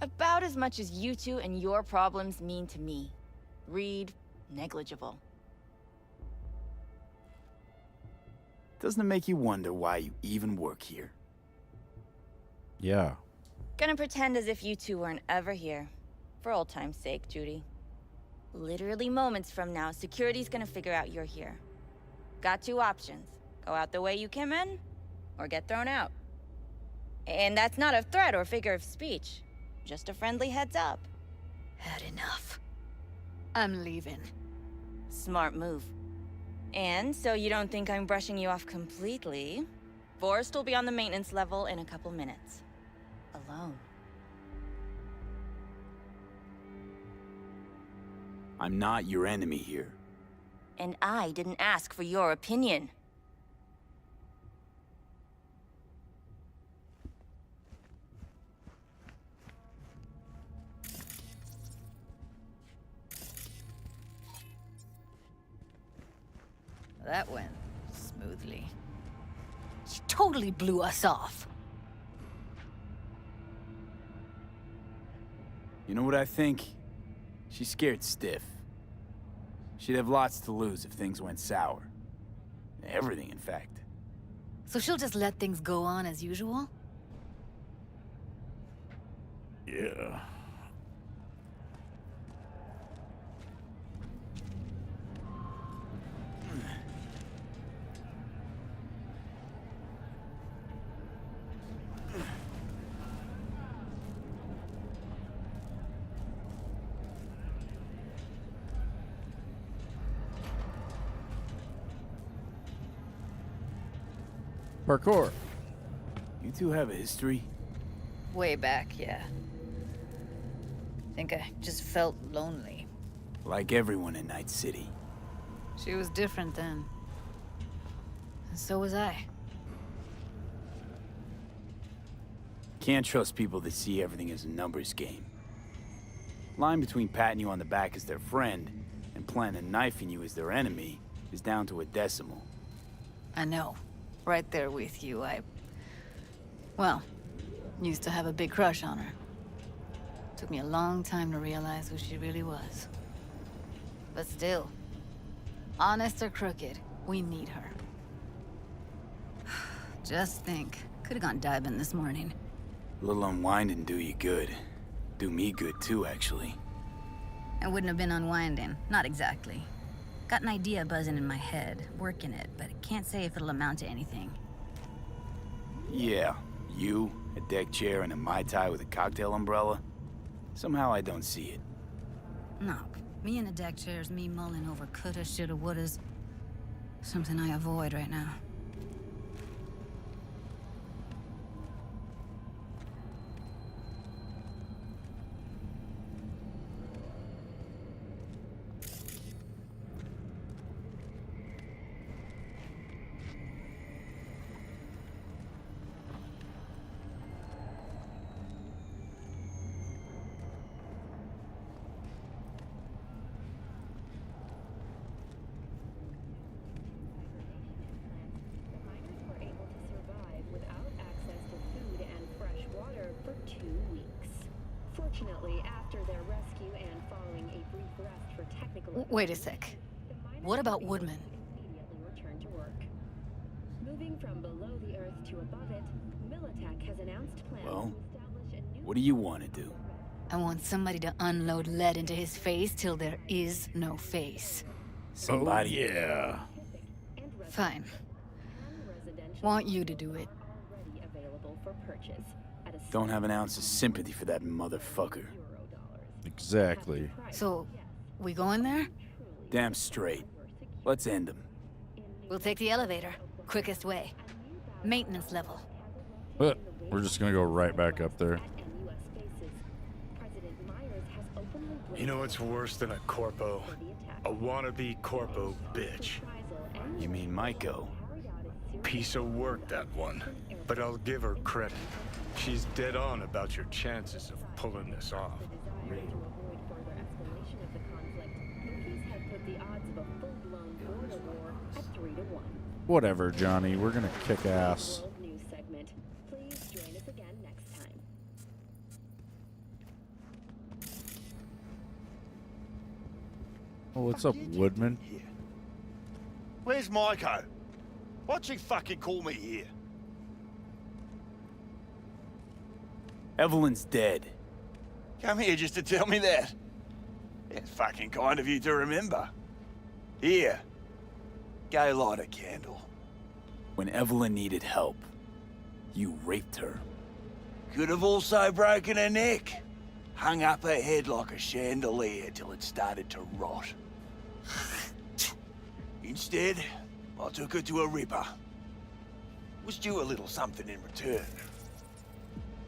About as much as you two and your problems mean to me. Read negligible. Doesn't it make you wonder why you even work here? Yeah. Gonna pretend as if you two weren't ever here. For old time's sake, Judy. Literally moments from now, security's gonna figure out you're here. Got two options. Go out the way you came in, or get thrown out. And that's not a threat or figure of speech. Just a friendly heads up. Had enough. I'm leaving. Smart move. And so you don't think I'm brushing you off completely, Forrest will be on the maintenance level in a couple minutes. Alone. I'm not your enemy here. And I didn't ask for your opinion. That went smoothly. She totally blew us off. You know what I think? She's scared stiff. She'd have lots to lose if things went sour. Everything, in fact. So she'll just let things go on as usual? Yeah. Parkour. You two have a history? Way back, yeah. Think I just felt lonely. Like everyone in Night City. She was different then. And so was I. Can't trust people that see everything as a numbers game. Line between patting you on the back as their friend and planning on knifing you as their enemy is down to a decimal. I know. Right there with you, well, used to have a big crush on her. Took me a long time to realize who she really was. But still, honest or crooked, we need her. Just think, could have gone diving this morning. A little unwinding do you good. Do me good too, actually. I wouldn't have been unwinding, not exactly. Got an idea buzzing in my head, working it, but I can't say if it'll amount to anything. Yeah, you, a deck chair, and a Mai Tai with a cocktail umbrella? Somehow I don't see it. No, me in a deck chair's me mulling over coulda, shoulda, wouldas. Something I avoid right now. for 2 weeks. Fortunately, after their rescue and following a brief rest for technical... Wait a sec. What about Woodman? ...immediately returned to work. Moving from below the Earth to above it, Militech has announced plans Well, to establish a new... what do you want to do? I want somebody to unload lead into his face till there is no face. Somebody. Oh, yeah. Fine. Want you to do it. already available for purchase at a Don't have an ounce of sympathy for that motherfucker. Exactly. So, we going there? Damn straight. Let's end him. We'll take the elevator. Quickest way. Maintenance level. But we're just gonna go right back up there. You know what's worse than a corpo? A wannabe corpo bitch. You mean Maiko? Piece of work, that one. But I'll give her credit. She's dead on about your chances of pulling this off. Whatever, Johnny. We're gonna kick ass. news segment. Please join us again next time. Oh, what's up, Woodman? Where's Maiko? Why'd she fucking call me here? Evelyn's dead. Come here just to tell me that. It's fucking kind of you to remember. Here. Go light a candle. When Evelyn needed help, you raped her. Could have also broken her neck. Hung up her head like a chandelier till it started to rot. Instead, I took her to a ripper. Was due a little something in return.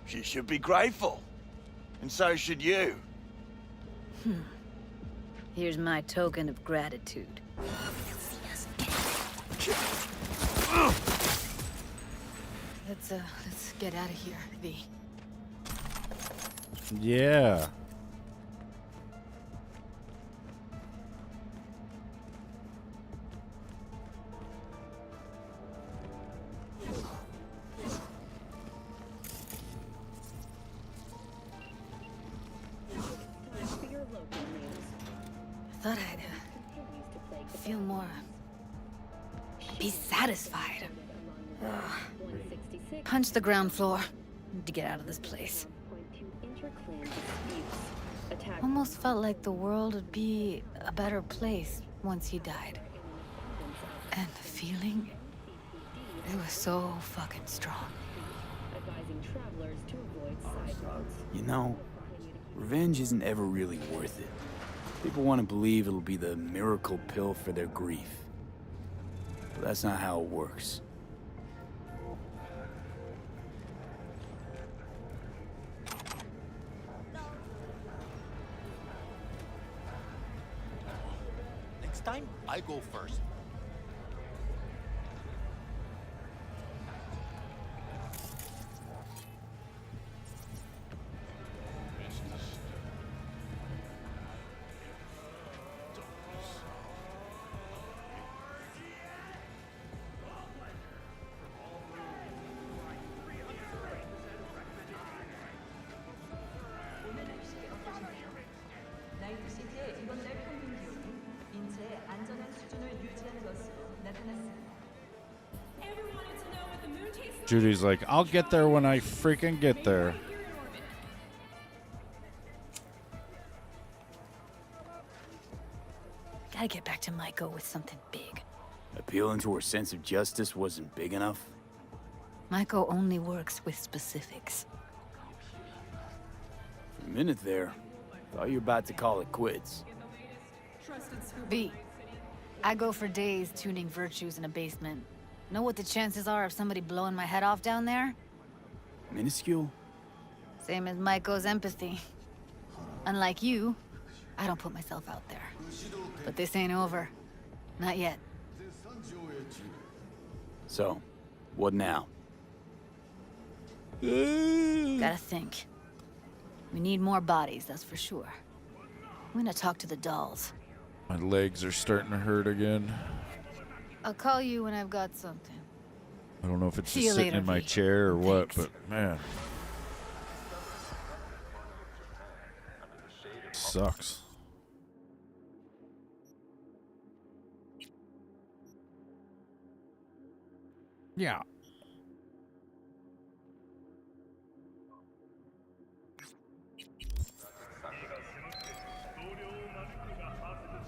She should be grateful. And so should you. Here's my token of gratitude. Let's get out of here, V. Yeah. I thought I'd feel more... be satisfied. Ugh. Punch the ground floor. Need to get out of this place. Almost felt like the world would be a better place once he died. And the feeling... it was so fucking strong. You know, revenge isn't ever really worth it. People want to believe it'll be the miracle pill for their grief. But that's not how it works. Next time, I go first. Judy's like, I'll get there when I freaking get there. Gotta get back to Maiko with something big. Appealing to her sense of justice wasn't big enough? Maiko only works with specifics. For a minute there, thought you were about to call it quits. B, I go for days tuning virtues in a basement. Know what the chances are of somebody blowing my head off down there? Minuscule? Same as Maiko's empathy. Unlike you, I don't put myself out there. But this ain't over. Not yet. So, what now? Gotta think. We need more bodies, that's for sure. I'm gonna talk to the dolls. My legs are starting to hurt again. I'll call you when I've got something. I don't know if it's See just you sitting later, in my V. chair or what, but man. Sucks. Yeah.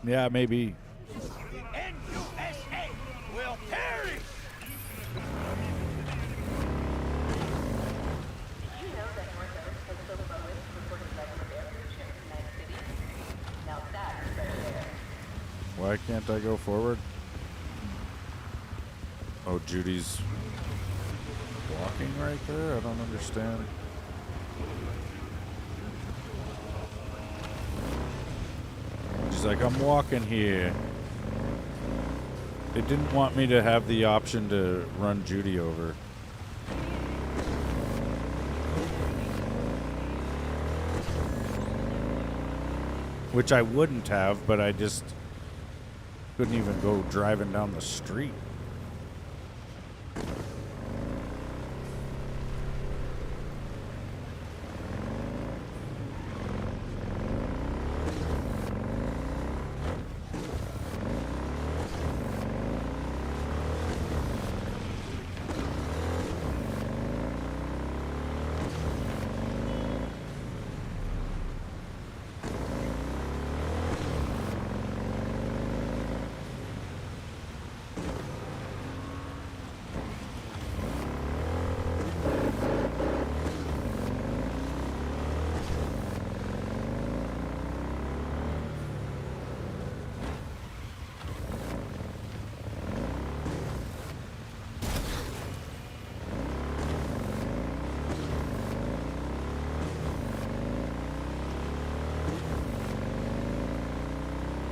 Yeah, maybe. N.U.S.A. will perish! Why can't I go forward? Oh, Judy's walking right there? I don't understand. She's like, I'm walking here. They didn't want me to have the option to run Judy over. Which I wouldn't have, but I just couldn't even go driving down the street.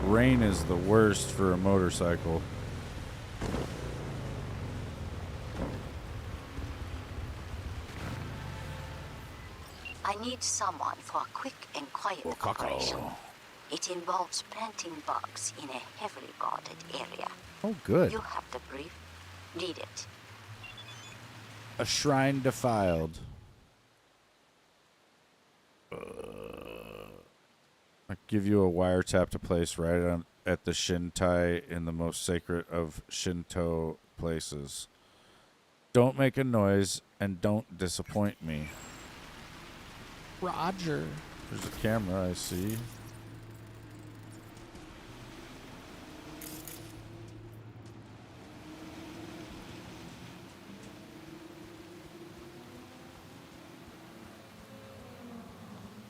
Rain is the worst for a motorcycle. I need someone for a quick and quiet operation. It involves planting bugs in a heavily guarded area. Oh, good. You have the brief. Read it. A shrine defiled. I give you a wiretap to place right on, at the Shintai in the most sacred of Shinto places. Don't make a noise and don't disappoint me. Roger. There's a camera, I see.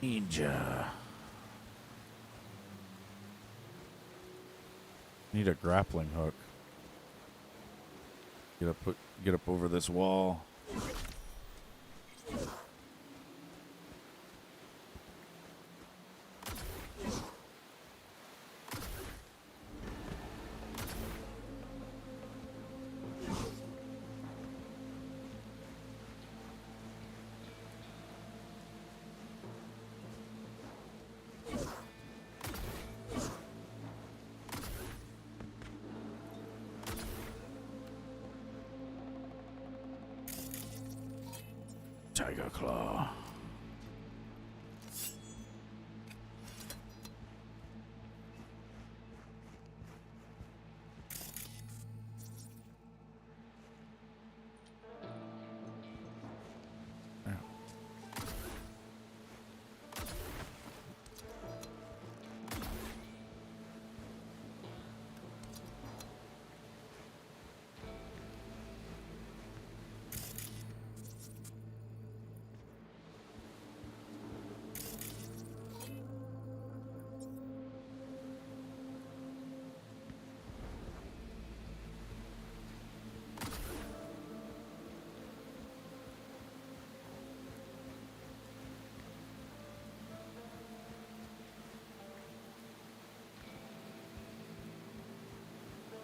Ninja. Need a grappling hook. Get up over this wall. Tiger Claw.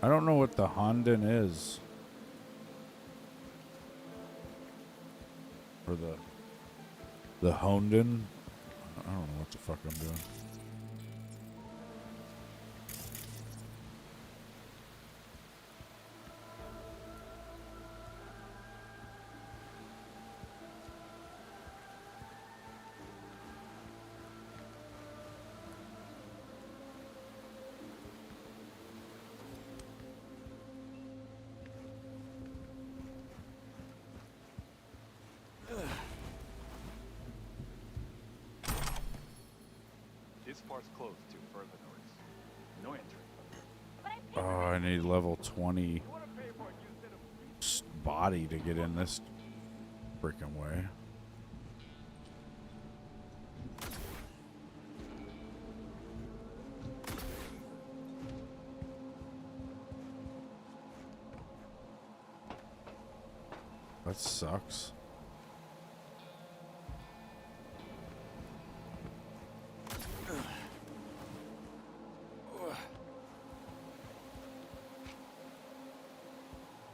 I don't know what the Honden is. Or the Honden. I don't know what the fuck I'm doing. This part's closed to further notice. No entry. Oh, I need level 20 body to get in this freaking way. That sucks.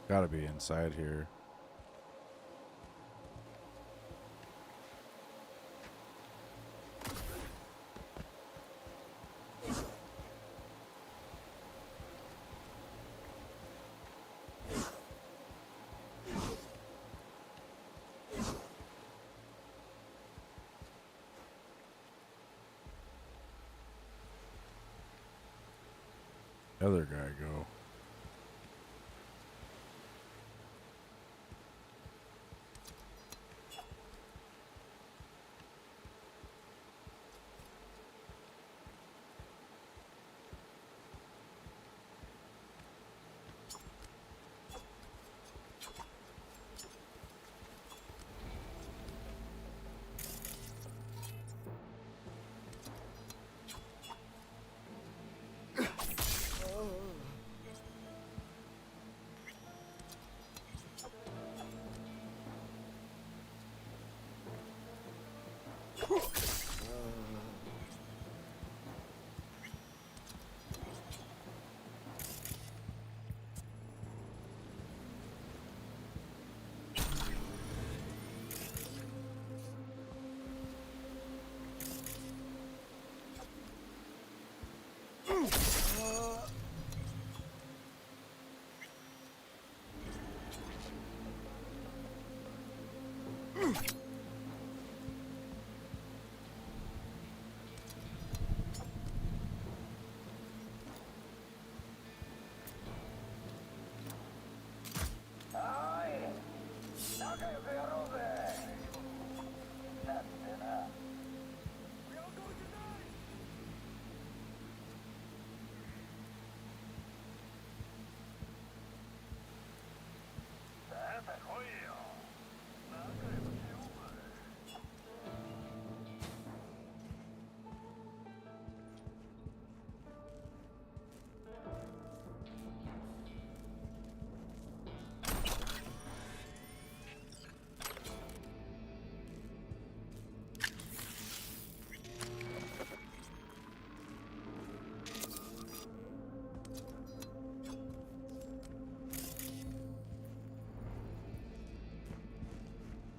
Gotta be inside here. Other guy go.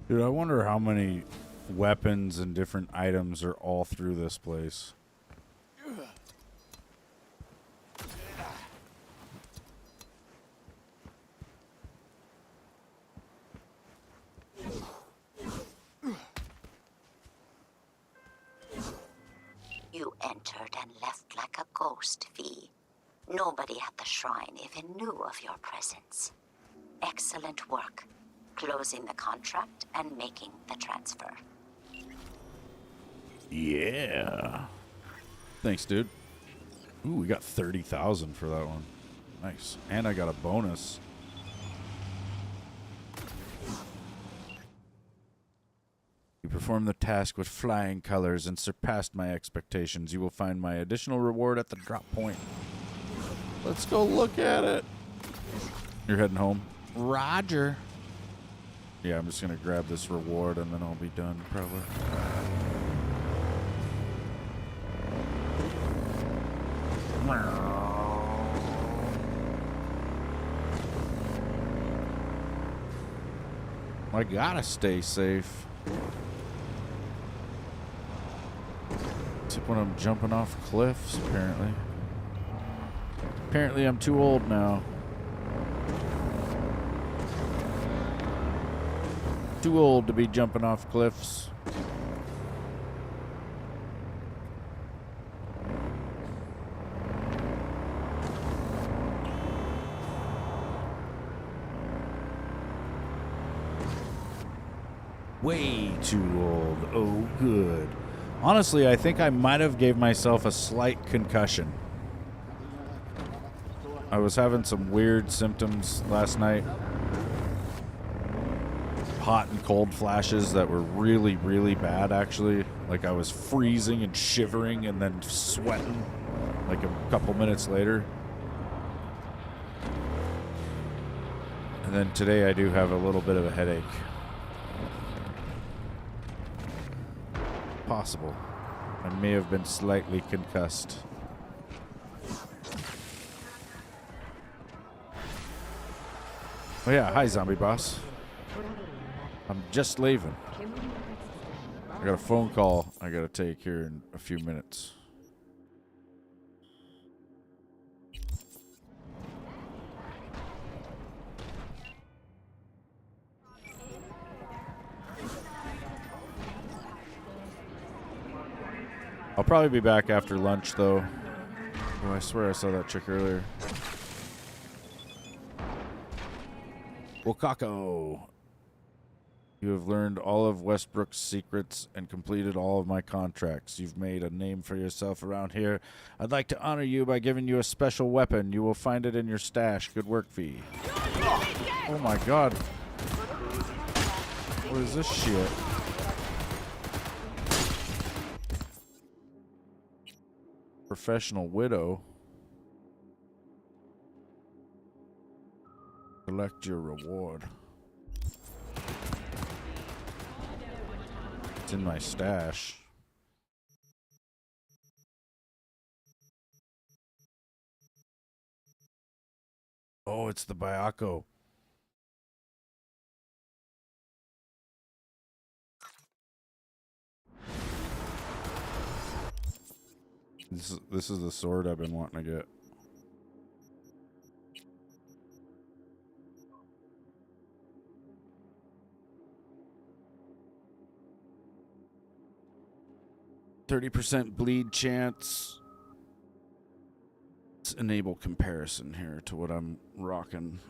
Dude, I wonder how many weapons and different items are all through this place. You entered and left like a ghost, V. Nobody at the shrine even knew of your presence. Excellent work. Closing the contract and making the transfer. Yeah. Thanks, dude. Ooh, we got 30,000 for that one. Nice. And I got a bonus. You performed the task with flying colors and surpassed my expectations. You will find my additional reward at the drop point. Let's go look at it. You're heading home? Roger. Yeah, I'm just going to grab this reward and then I'll be done, probably. I gotta stay safe. Except when I'm jumping off cliffs, apparently. Apparently I'm too old now. Too old to be jumping off cliffs. Way too old. Oh, good. Honestly, I think I might have gave myself a slight concussion. I was having some weird symptoms last night. Hot and cold flashes that were really, really bad, actually. Like I was freezing and shivering and then sweating like a couple minutes later. And then today I do have a little bit of a headache. Possible. I may have been slightly concussed. Oh yeah, hi zombie boss. I'm just leaving. I got a phone call I gotta take here in a few minutes. I'll probably be back after lunch, though. Oh, I swear I saw that chick earlier. Wakako. You have learned all of Westbrook's secrets and completed all of my contracts. You've made a name for yourself around here. I'd like to honor you by giving you a special weapon. You will find it in your stash. Good work, V. Oh my god. What is this shit? Professional widow. Select your reward. It's in my stash. Oh, it's the Bayako. This is the sword I've been wanting to get. %30 bleed chance. Let's enable comparison here to what I'm rocking.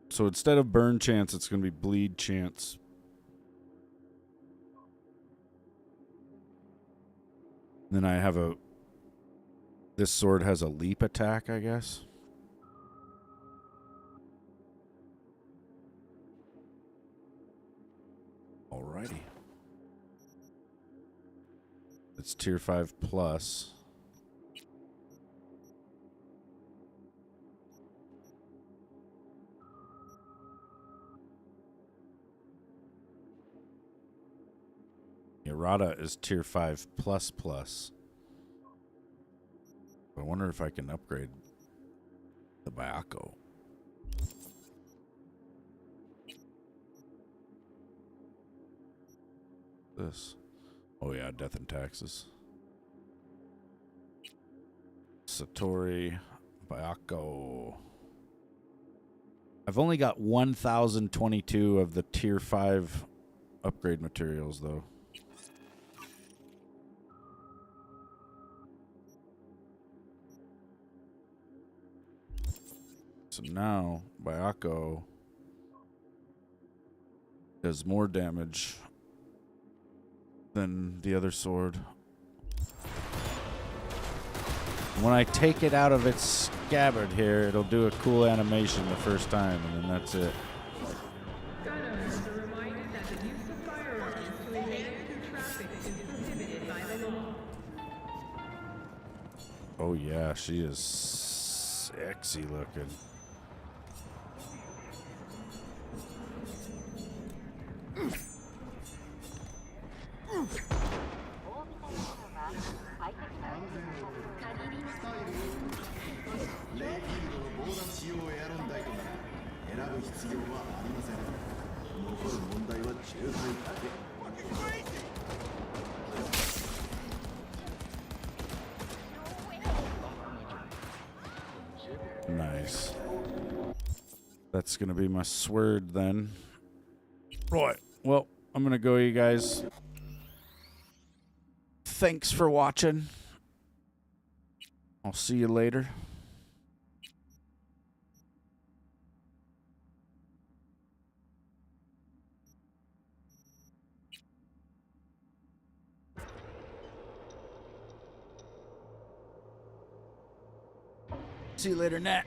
So instead of burn chance, it's going to be bleed chance. Then I have a... This sword has a leap attack, I guess. Alrighty. It's tier 5 plus. Errata is tier 5 plus plus. I wonder if I can upgrade the Bayako. This. Oh yeah, death and taxes. Satori, Bayako. I've only got 1,022 of the tier 5 upgrade materials though. So now Bayako does more damage than the other sword. When I take it out of its scabbard here, it'll do a cool animation the first time, and then that's it. Oh yeah, she is sexy looking. Nice. That's gonna be my sword then. Right. Well, I'm gonna go, you guys. Thanks for watching. I'll see you later. See you later, Nat.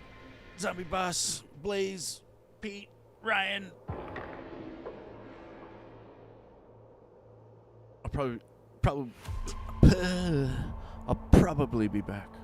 Zombie Boss, Blaze, Pete, Ryan. I'll probably be back.